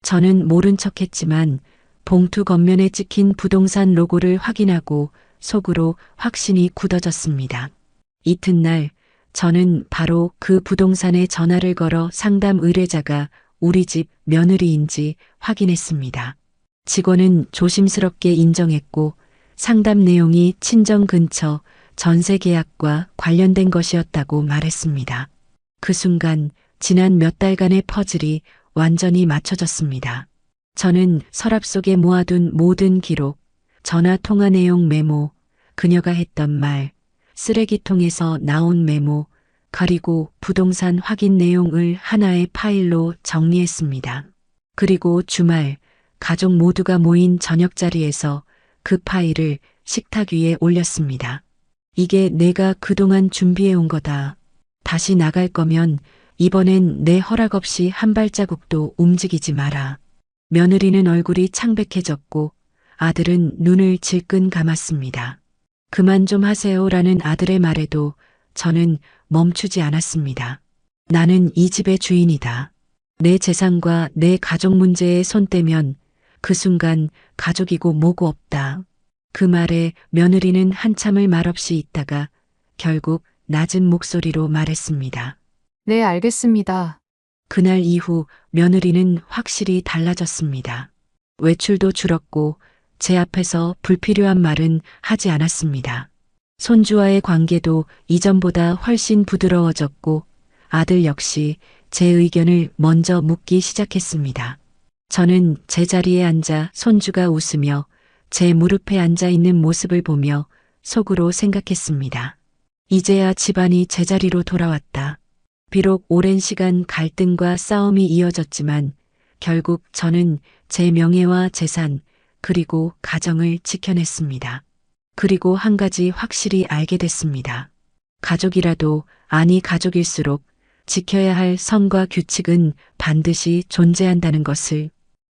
저는 모른 척했지만 봉투 겉면에 찍힌 부동산 로고를 확인하고 속으로 확신이 굳어졌습니다. 이튿날 저는 바로 그 부동산에 전화를 걸어 상담 의뢰자가 우리 집 며느리인지 확인했습니다. 직원은 조심스럽게 인정했고 상담 내용이 친정 근처 전세 계약과 관련된 것이었다고 말했습니다. 그 순간 지난 몇 달간의 퍼즐이 완전히 맞춰졌습니다. 저는 서랍 속에 모아둔 모든 기록, 전화 통화 내용 메모, 그녀가 했던 말, 쓰레기통에서 나온 메모, 그리고 부동산 확인 내용을 하나의 파일로 정리했습니다. 그리고 주말 가족 모두가 모인 저녁 자리에서 그 파일을 식탁 위에 올렸습니다. 이게 내가 그동안 준비해온 거다. 다시 나갈 거면 이번엔 내 허락 없이 한 발자국도 움직이지 마라. 며느리는 얼굴이 창백해졌고 아들은 눈을 질끈 감았습니다. 그만 좀 하세요라는 아들의 말에도 저는 멈추지 않았습니다. 나는 이 집의 주인이다. 내 재산과 내 가족 문제에 손 떼면 그 순간 가족이고 뭐고 없다. 그 말에 며느리는 한참을 말없이 있다가 결국 낮은 목소리로 말했습니다. 네, 알겠습니다. 그날 이후 며느리는 확실히 달라졌습니다. 외출도 줄었고 제 앞에서 불필요한 말은 하지 않았습니다. 손주와의 관계도 이전보다 훨씬 부드러워졌고 아들 역시 제 의견을 먼저 묻기 시작했습니다. 저는 제 자리에 앉아 손주가 웃으며 제 무릎에 앉아 있는 모습을 보며 속으로 생각했습니다. 이제야 집안이 제자리로 돌아왔다. 비록 오랜 시간 갈등과 싸움이 이어졌지만 결국 저는 제 명예와 재산 그리고 가정을 지켜냈습니다. 그리고 한 가지 확실히 알게 됐습니다. 가족이라도 아니 가족일수록 지켜야 할 선과 규칙은 반드시 존재한다는 것을